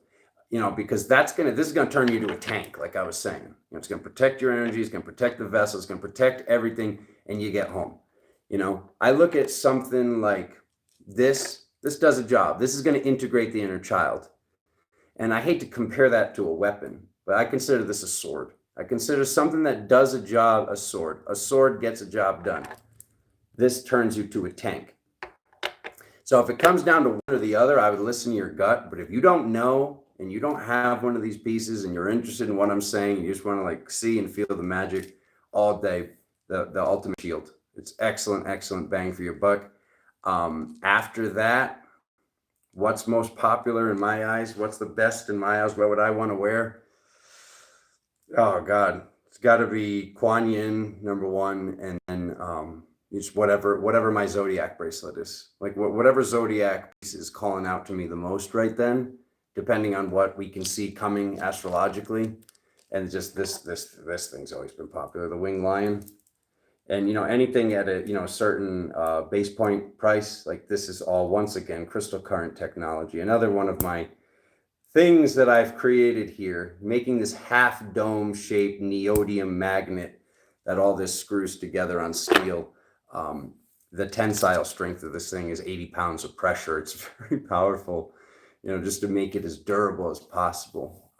Because this is going to turn you to a tank, like I was saying. It's going to protect your energy. It's going to protect the vessel. It's going to protect everything, and you get home. I look at something like this. This does a job. This is going to integrate the inner child. And I hate to compare that to a weapon, but I consider this a sword. I consider something that does a job a sword. A sword gets a job done. This turns you to a tank. So if it comes down to one or the other, I would listen to your gut. But if you don't know and you don't have one of these pieces and you're interested in what I'm saying, you just want to like see and feel the magic all day, the ultimate shield. It's excellent, excellent bang for your buck. After that, what's most popular in my eyes? What's the best in my eyes? What would I want to wear? Oh God, it's got to be Kuan Yin, number 1. And then, It's whatever my Zodiac bracelet is. Like whatever Zodiac piece is calling out to me the most right then, depending on what we can see coming astrologically. And just this thing's always been popular, the winged lion. And anything at a certain base point price, like this is all, once again, crystal current technology. Another one of my things that I've created here, making this half dome shaped neodymium magnet that all this screws together on steel. The tensile strength of this thing is 80 pounds of pressure. It's very powerful, just to make it as durable as possible,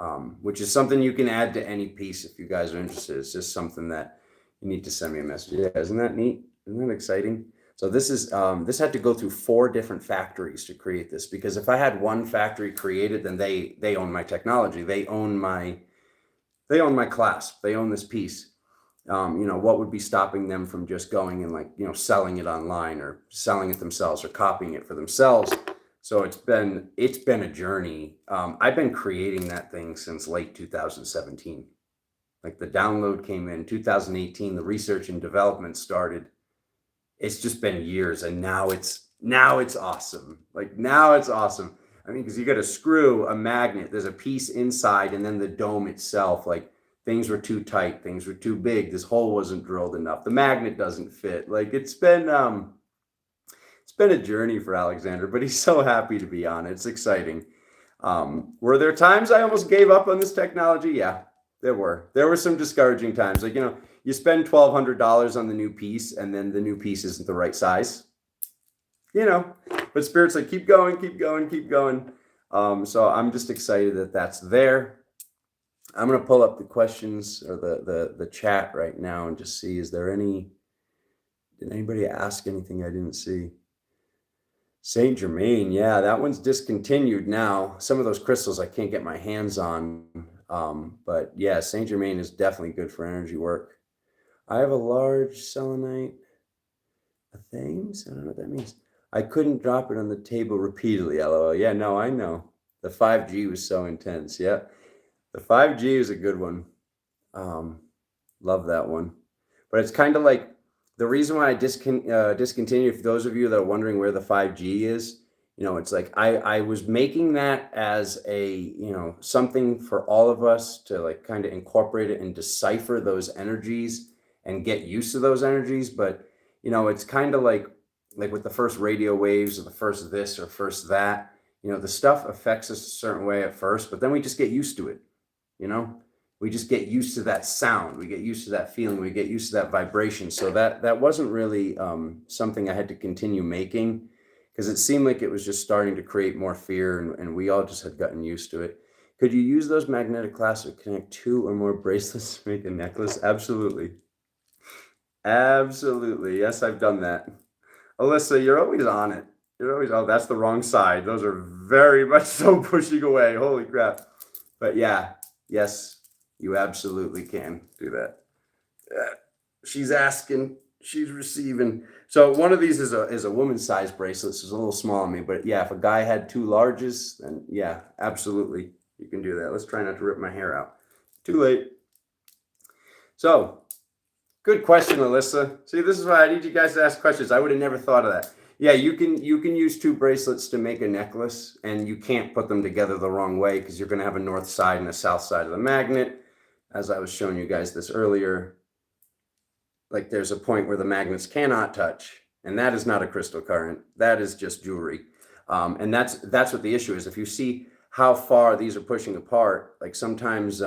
which is something you can add to any piece if you guys are interested. It's just something that you need to send me a message. Yeah, isn't that neat? Isn't that exciting? So this is this had to go through 4 different factories to create this, because if I had one factory created, then they own my technology. They own my clasp. They own this piece. What would be stopping them from just going and selling it online or selling it themselves or copying it for themselves? So it's been a journey. I've been creating that thing since late 2017. Like the download came in 2018, the research and development started. It's just been years, and now it's awesome. Like now it's awesome. I mean, because you got to screw a magnet. There's a piece inside, and then the dome itself. Like things were too tight, things were too big. This hole wasn't drilled enough. The magnet doesn't fit. Like it's been a journey for Alexander, but he's so happy to be on it. It's exciting. Were there times I almost gave up on this technology? Yeah, there were some discouraging times. Like, you spend $1,200 on the new piece, and then the new piece isn't the right size. But Spirit's like, keep going, keep going, keep going. So I'm just excited that that's there. I'm going to pull up the questions or the chat right now and just see, did anybody ask anything I didn't see? Saint Germain, yeah, that one's discontinued now. Some of those crystals I can't get my hands on. But yeah, Saint Germain is definitely good for energy work. I have a large selenite, a thames. I don't know what that means. I couldn't drop it on the table repeatedly. LOL. Yeah, no, I know. The 5G was so intense. Yeah, the 5G is a good one. Love that one. But it's kind of like the reason why I discontinue. For those of you that are wondering where the 5G is, it's like I was making that as a something for all of us to like kind of incorporate it and decipher those energies and get used to those energies. But it's kind of like with the first radio waves or the first this or first that, the stuff affects us a certain way at first, but then we just get used to it. We just get used to that sound, we get used to that feeling, we get used to that vibration. So that wasn't really something I had to continue making, because it seemed like it was just starting to create more fear, and we all just had gotten used to it. Could you use those magnetic clasps to connect 2 or more bracelets to make a necklace? Absolutely. Absolutely. Yes, I've done that. Alyssa, you're always on it. You're always, oh, that's the wrong side. Those are very much so pushing away. Holy crap. But yeah, yes, you absolutely can do that. She's asking, she's receiving. So one of these is a woman's size bracelet. So it's a little small on me, but yeah, if a guy had 2 larges, then yeah, absolutely, you can do that. Let's try not to rip my hair out. Too late. So good question, Alyssa. See, this is why I need you guys to ask questions. I would have never thought of that. Yeah, you can use 2 bracelets to make a necklace, and you can't put them together the wrong way, because you're going to have a north side and a south side of the magnet. As I was showing you guys this earlier, like there's a point where the magnets cannot touch, and that is not a crystal current. That is just jewelry. And that's what the issue is. If you see how far these are pushing apart, like sometimes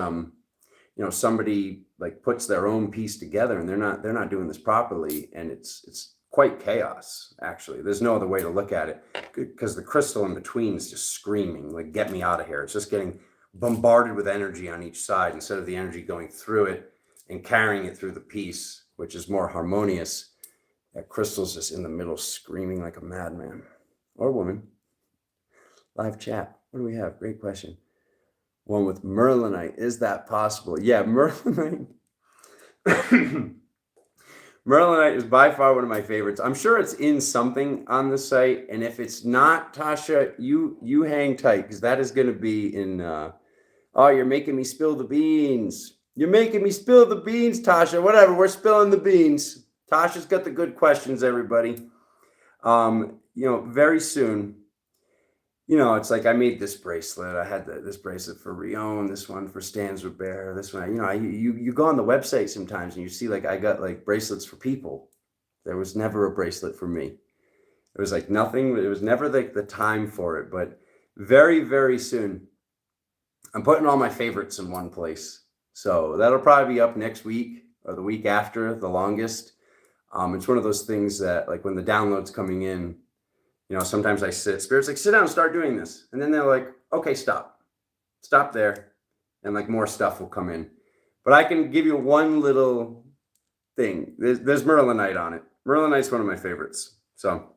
somebody like puts their own piece together and they're not doing this properly, and it's quite chaos. Actually, there's no other way to look at it, because the crystal in between is just screaming like, get me out of here. It's just getting bombarded with energy on each side, instead of the energy going through it and carrying it through the piece, which is more harmonious. That crystal's just in the middle screaming like a madman or woman. Live chat, what do we have? Great question. One with merlinite, is that possible? Yeah, merlinite. Merlinite is by far one of my favorites. I'm sure it's in something on the site, and if it's not, Tasha, you hang tight, because that is going to be in. Oh, you're making me spill the beans. You're making me spill the beans, Tasha. Whatever, we're spilling the beans. Tasha's got the good questions, everybody. Very soon, it's like I made this bracelet. I had this bracelet for Rion, this one for Stans Bear, this one. You go on the website sometimes and you see like I got like bracelets for people. There was never a bracelet for me. It was like nothing. It was never like the time for it. But very, very soon, I'm putting all my favorites in one place. So that'll probably be up next week or the week after, the longest. It's one of those things that like when the download's coming in, sometimes I Spirit's like, sit down and start doing this. And then they're like, okay, stop there. And like more stuff will come in. But I can give you one little thing. There's Merlinite on it. Merlinite's one of my favorites. So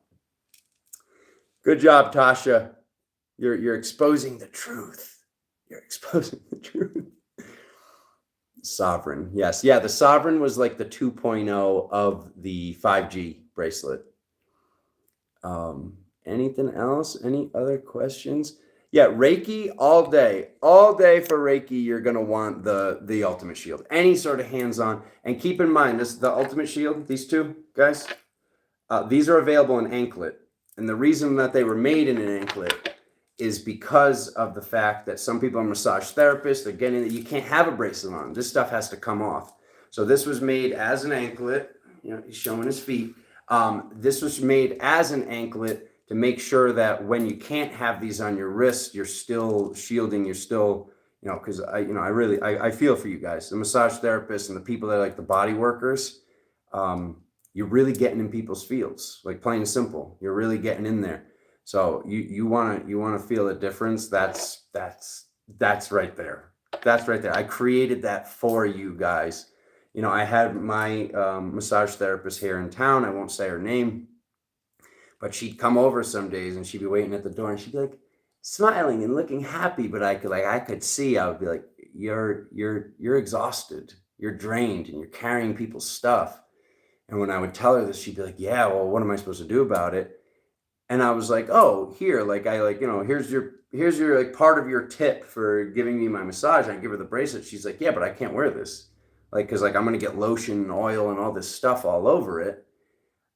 good job, Tasha. You're exposing the truth. You're exposing the truth. Sovereign. Yes. Yeah. The Sovereign was like the 2.0 of the 5G bracelet. Anything else? Any other questions? Yeah. Reiki all day for Reiki. You're going to want the Ultimate Shield, any sort of hands-on. And keep in mind, this is the Ultimate Shield. These two guys, these are available in anklet. And the reason that they were made in an anklet is because of the fact that some people are massage therapists. They're getting that you can't have a bracelet on. This stuff has to come off. So this was made as an anklet. He's showing his feet. This was made as an anklet to make sure that when you can't have these on your wrist, you're still shielding. You're still, because I feel for you guys, the massage therapists and the people that are like the body workers. You're really getting in people's fields, like plain and simple. You're really getting in there. So you want to feel a difference. That's right there. That's right there. I created that for you guys. I had my massage therapist here in town. I won't say her name, but she'd come over some days and she'd be waiting at the door and she'd be like smiling and looking happy. But I could see, I would be like, you're exhausted, you're drained, and you're carrying people's stuff. And when I would tell her this, she'd be like, yeah, well, what am I supposed to do about it? And I was like, oh, here, here's your like part of your tip for giving me my massage. I give her the bracelet. She's like, yeah, but I can't wear this. Cause I'm going to get lotion and oil and all this stuff all over it.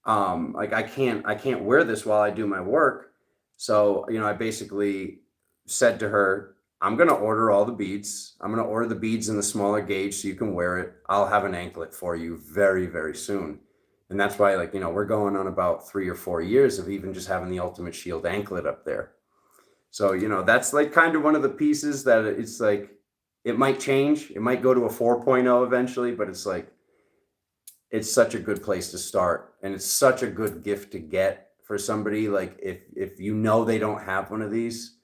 I can't wear this while I do my work. So, I basically said to her, I'm going to order all the beads. I'm going to order the beads in the smaller gauge so you can wear it. I'll have an anklet for you very, very soon. And that's why, we're going on about 3 or 4 years of even just having the Ultimate Shield anklet up there. So, that's like kind of one of the pieces that it's like, it might change. It might go to a 4.0 eventually, but it's like, it's such a good place to start. And it's such a good gift to get for somebody. Like if they don't have one of these,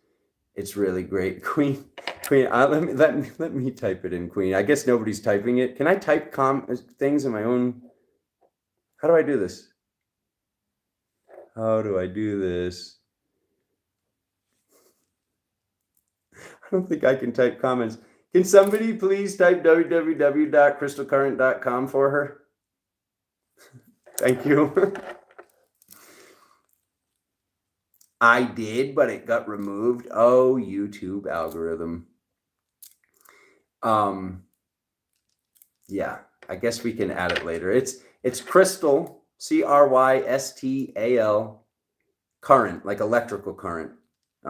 it's really great. Queen, let me type it in, Queen. I guess nobody's typing it. Can I type things in my own? How do I do this? I don't think I can type comments. Can somebody please type www.crystalcurrent.com for her? Thank you. I did, but it got removed. Oh, YouTube algorithm. Yeah, I guess we can add it later. It's crystal, Crystal, current, like electrical current,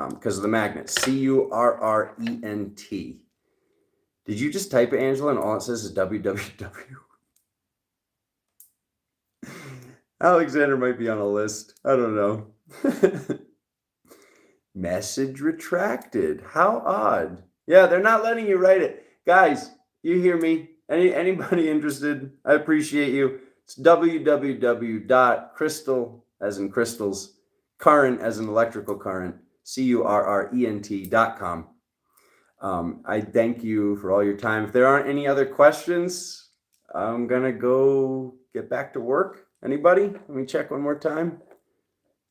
because of the magnet, Current. Did you just type it, Angela, and all it says is www? Alexander might be on a list. I don't know. Message retracted. How odd. Yeah, they're not letting you write it. Guys, you hear me? Anybody interested? I appreciate you. It's www.crystal, as in crystals, current, as in electrical current, Current.com. I thank you for all your time. If there aren't any other questions, I'm going to go get back to work. Anybody? Let me check one more time.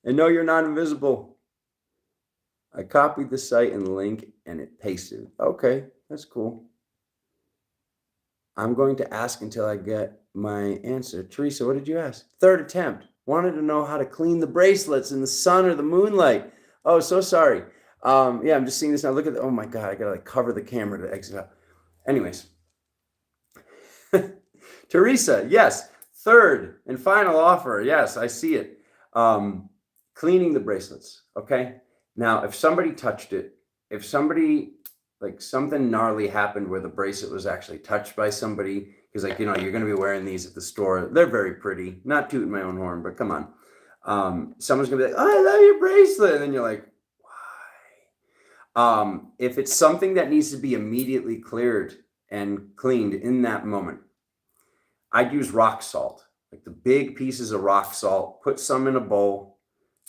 And no, you're not invisible. I copied the site and link and it pasted. Okay, that's cool. I'm going to ask until I get my answer. Teresa, what did you ask? Third attempt. Wanted to know how to clean the bracelets in the sun or the moonlight. Oh, so sorry. Yeah, I'm just seeing this now. Look at oh my God, I gotta cover the camera to exit out. Anyways. Teresa, yes. Third and final offer. Yes, I see it. Cleaning the bracelets. Okay. Now, if somebody touched it, if somebody, like something gnarly happened where the bracelet was actually touched by somebody, because like, you're going to be wearing these at the store. They're very pretty. Not tooting my own horn, but come on. Someone's going to be like, oh, I love your bracelet. And then you're like, why? If it's something that needs to be immediately cleared and cleaned in that moment, I'd use rock salt, like the big pieces of rock salt, put some in a bowl,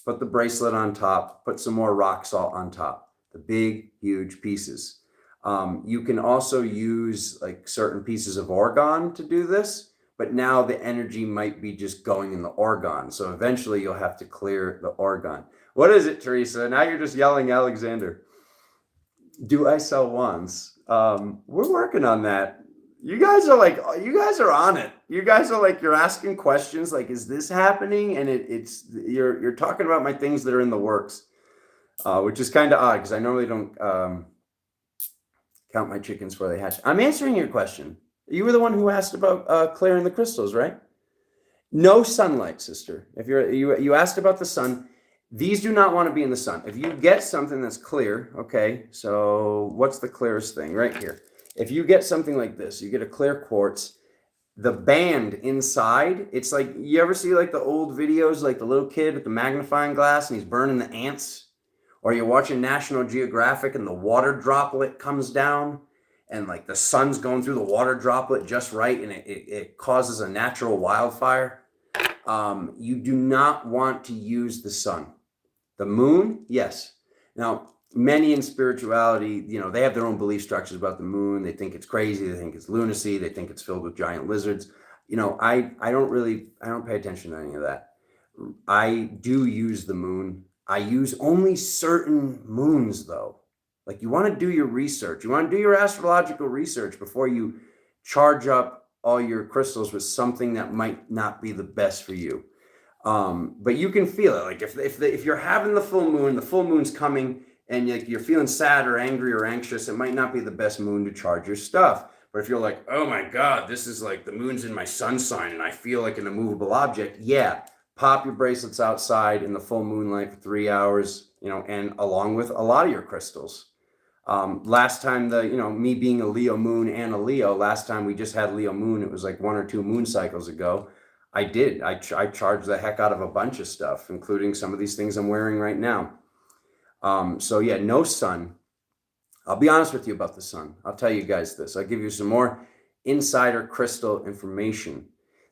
put the bracelet on top, put some more rock salt on top, the big, huge pieces. You can also use like certain pieces of orgone to do this, but now the energy might be just going in the orgone. So eventually you'll have to clear the orgone. What is it, Teresa? Now you're just yelling, Alexander. Do I sell wands? We're working on that. You guys are on it. You guys are like, you're asking questions like, is this happening? And you're talking about my things that are in the works, which is kind of odd because I normally don't count my chickens before they hatch. I'm answering your question. You were the one who asked about clearing the crystals, right? No sunlight, sister. If you asked about the sun, these do not want to be in the sun. If you get something that's clear, okay, so what's the clearest thing? Right here. If you get something like this, you get a clear quartz, the band inside, it's like, you ever see like the old videos, like the little kid with the magnifying glass and he's burning the ants? Or you're watching National Geographic and the water droplet comes down and like the sun's going through the water droplet just right and it causes a natural wildfire. You do not want to use the sun. The moon, yes. Now, many in spirituality, they have their own belief structures about the moon. They think it's crazy. They think it's lunacy. They think it's filled with giant lizards. I don't pay attention to any of that. I do use the moon. I use only certain moons though. Like you want to do your research. You want to do your astrological research before you charge up all your crystals with something that might not be the best for you. But you can feel it. Like if you're having the full moon's coming, and you're feeling sad or angry or anxious, it might not be the best moon to charge your stuff. But if you're like, oh my God, this is like the moon's in my sun sign and I feel like an immovable object, yeah, pop your bracelets outside in the full moonlight for 3 hours, and along with a lot of your crystals. Last time me being a Leo moon and a Leo, last time we just had Leo moon, it was like 1 or 2 moon cycles ago. I charged the heck out of a bunch of stuff, including some of these things I'm wearing right now. So yeah, no sun. I'll be honest with you about the sun. I'll tell you guys this. I'll give you some more insider crystal information.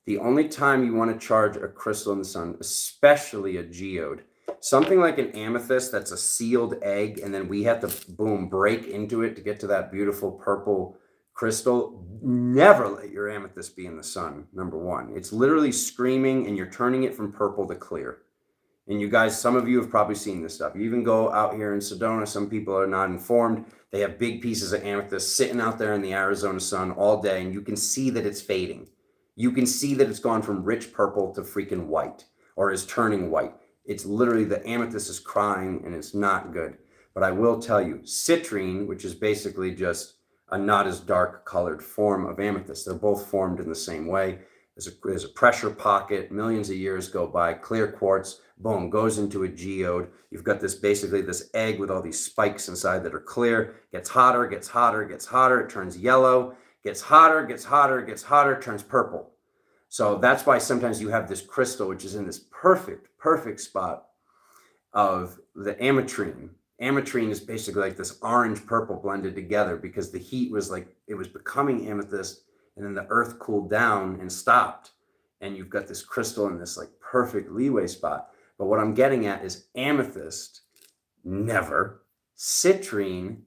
The only time you want to charge a crystal in the sun, especially a geode, something like an amethyst that's a sealed egg, and then we have to, boom, break into it to get to that beautiful purple crystal. Never let your amethyst be in the sun, number one. It's literally screaming, and you're turning it from purple to clear. And you guys, some of you have probably seen this stuff. You even go out here in Sedona, some people are not informed. They have big pieces of amethyst sitting out there in the Arizona sun all day, and you can see that it's fading. You can see that it's gone from rich purple to freaking white, or is turning white. It's literally, the amethyst is crying, and it's not good. But I will tell you, citrine, which is basically just a not as dark colored form of amethyst, they're both formed in the same way. There's a pressure pocket, millions of years go by, clear quartz, boom, goes into a geode. You've got basically this egg with all these spikes inside that are clear, gets hotter, gets hotter, gets hotter, it turns yellow, gets hotter, gets hotter, gets hotter, turns purple. So that's why sometimes you have this crystal, which is in this perfect spot of the ametrine. Ametrine is basically like this orange purple blended together because the heat was like, it was becoming amethyst, and then the earth cooled down and stopped. And you've got this crystal in this like perfect leeway spot. But what I'm getting at is amethyst, never. Citrine,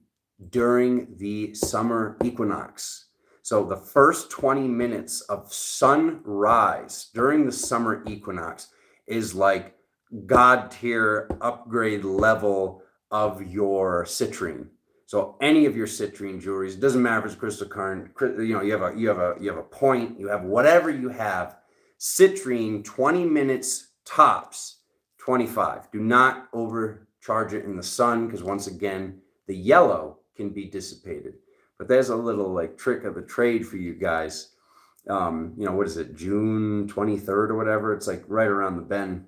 during the summer equinox. So the first 20 minutes of sunrise during the summer equinox is like God tier upgrade level of your citrine. So any of your citrine jewelries, it doesn't matter if it's crystal current, you have a point, you have whatever you have, citrine 20 minutes tops, 25. Do not overcharge it in the sun, because once again, the yellow can be dissipated. But there's a little like trick of the trade for you guys. what is it, June 23rd or whatever? It's like right around the bend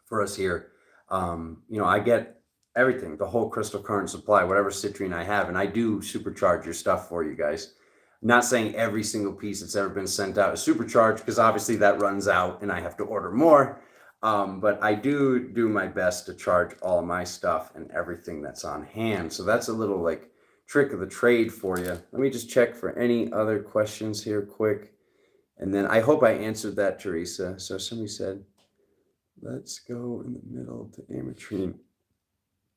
for us here. I get everything, the whole crystal current supply, whatever citrine I have, and I do supercharge your stuff for you guys. Not saying every single piece that's ever been sent out is supercharged, because obviously that runs out and I have to order more. But I do my best to charge all my stuff and everything that's on hand. So that's a little like trick of the trade for you. Let me just check for any other questions here quick. And then I hope I answered that, Teresa. So somebody said, let's go in the middle to ametrine.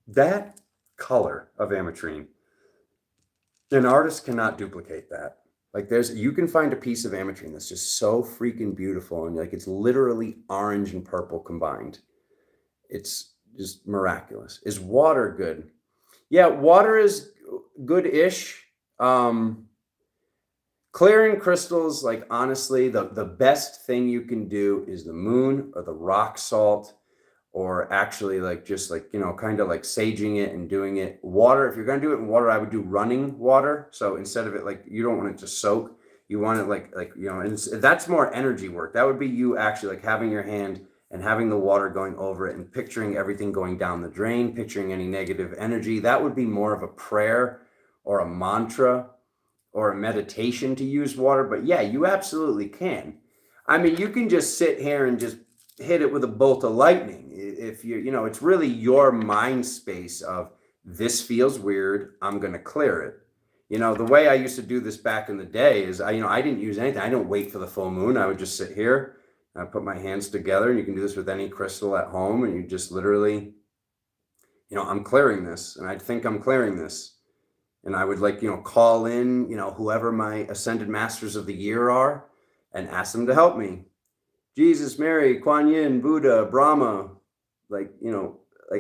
That color of ametrine, an artist cannot duplicate that. Like you can find a piece of ametrine that's just so freaking beautiful, and like it's literally orange and purple combined. It's just miraculous. Is water good? Yeah, water is good-ish. Clearing crystals, like honestly, the best thing you can do is the moon or the rock salt, or actually like just like, kind of like saging it and doing it. Water, if you're going to do it in water, I would do running water. So instead of it, like, you don't want it to soak, you want it and that's more energy work. That would be you actually like having your hand and having the water going over it and picturing everything going down the drain, picturing any negative energy. That would be more of a prayer or a mantra or a meditation to use water. But yeah, you absolutely can. I mean, you can just sit here and just hit it with a bolt of lightning. If it's really your mind space of, this feels weird, I'm going to clear it. The way I used to do this back in the day is I didn't use anything. I didn't wait for the full moon. I would just sit here, I put my hands together, and you can do this with any crystal at home. And you just literally, I'm clearing this, and I think I'm clearing this. And I would call in, whoever my ascended masters of the year are, and ask them to help me. Jesus, Mary, Kuan Yin, Buddha, Brahma, like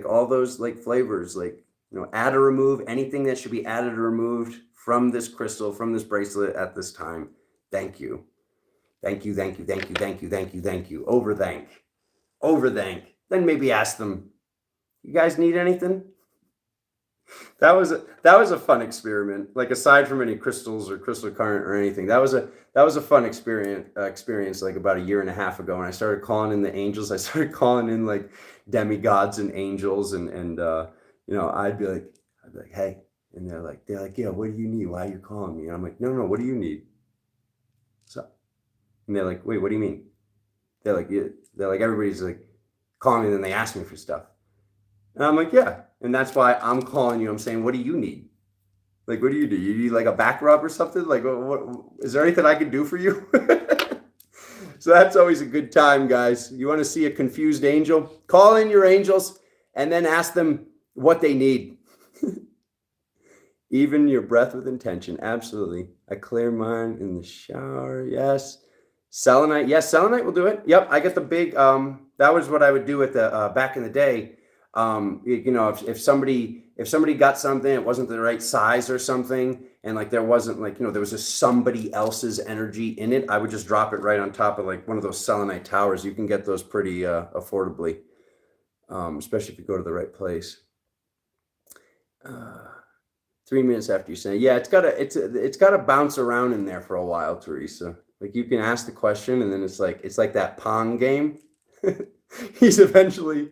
all those like flavors, add or remove anything that should be added or removed from this crystal, from this bracelet at this time. Thank you. Thank you, thank you, thank you, thank you, thank you, thank you. Overthank. Then maybe ask them, you guys need anything? That was a fun experiment. Like, aside from any crystals or crystal current or anything, that was a fun experience like about a year and a half ago. And I started calling in the angels. I started calling in like demigods and angels, and I'd be like, hey, and they're like, yeah, what do you need? Why are you calling me? And I'm like, no, what do you need? So, and they're like, wait, what do you mean? They're like, everybody's like calling me, and then they ask me for stuff. And I'm like, yeah. And that's why I'm calling you. I'm saying, what do you need? Like, what do? You need like a back rub or something? Like, what is there anything I can do for you? So that's always a good time, guys. You want to see a confused angel? Call in your angels and then ask them what they need. Even your breath with intention. Absolutely. I clear mine in the shower. Yes. Selenite. Yes, selenite will do it. Yep. I get the big, that was what I would do at the, back in the day. If somebody got something, it wasn't the right size or something, and like there wasn't there was just somebody else's energy in it, I would just drop it right on top of like one of those selenite towers. You can get those pretty affordably, especially if you go to the right place. 3 minutes after you say, yeah, it's gotta bounce around in there for a while, Teresa. Like, you can ask the question, and then it's like that Pong game. He's eventually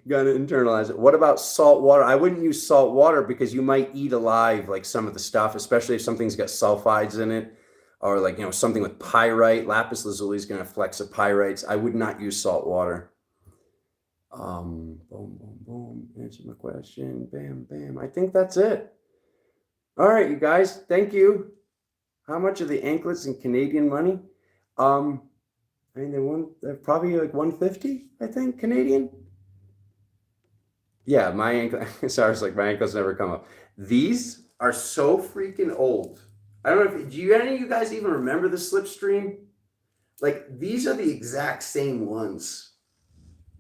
gonna internalize it. What about salt water? I wouldn't use salt water, because you might eat alive like some of the stuff, especially if something's got sulfides in it, or like something with pyrite. Lapis lazuli is going to flex the pyrites. I would not use salt water. Boom, boom, boom. Answer my question. Bam, bam. I think that's it. All right, you guys. Thank you. How much are the anklets in Canadian money? I mean, they're probably like 150, I think, Canadian. Yeah, my ankle. Sorry, my ankles never come up. These are so freaking old. I don't know do any of you guys even remember the slipstream? Like, these are the exact same ones.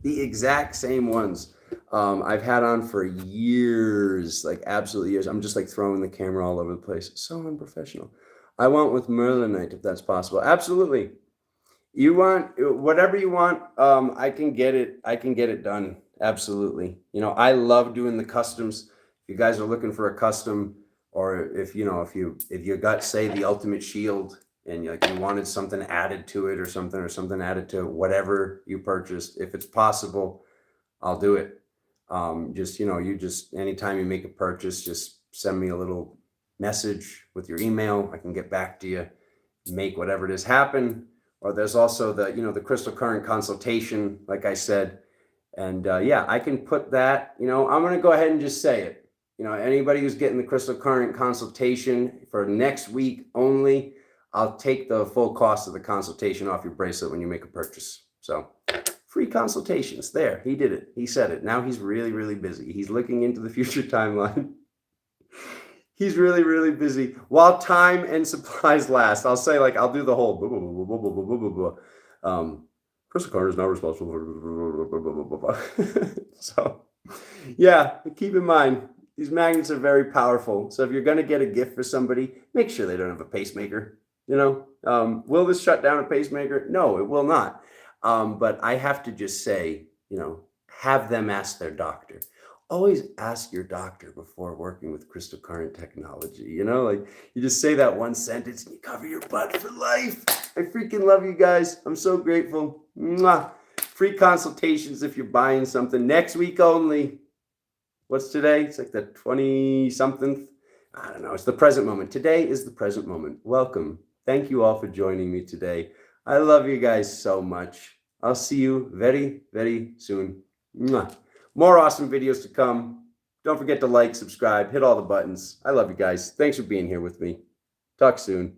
The exact same ones. I've had on for years, like absolutely years. I'm just like throwing the camera all over the place. So unprofessional. I want with Merlinite, if that's possible. Absolutely. You want whatever you want. I can get it done. Absolutely. I love doing the customs. If you guys are looking for a custom, or if you got, say, the ultimate shield, and you wanted something added to it or something added to whatever you purchased, if it's possible, I'll do it. Just, anytime you make a purchase, just send me a little message with your email. I can get back to you, make whatever it is happen. Or there's also the crystal current consultation, like I said. And yeah, I can put that, I'm going to go ahead and just say it. Anybody who's getting the crystal current consultation for next week only, I'll take the full cost of the consultation off your bracelet when you make a purchase. So free consultations there. He did it. He said it. Now he's really, really busy. He's looking into the future timeline. He's really, really busy. While time and supplies last, I'll say, I'll do the whole crystal current is not responsible for So yeah, keep in mind, these magnets are very powerful. So if you're going to get a gift for somebody, make sure they don't have a pacemaker. Will this shut down a pacemaker? No, it will not. But I have to just say, have them ask their doctor. Always ask your doctor before working with crystal current technology. You just say that one sentence and you cover your butt for life. I freaking love you guys. I'm so grateful. Mwah. Free consultations if you're buying something. Next week only. What's today? It's like the 20-something. I don't know. It's the present moment. Today is the present moment. Welcome. Thank you all for joining me today. I love you guys so much. I'll see you very, very soon. Mwah. More awesome videos to come. Don't forget to like, subscribe, hit all the buttons. I love you guys. Thanks for being here with me. Talk soon.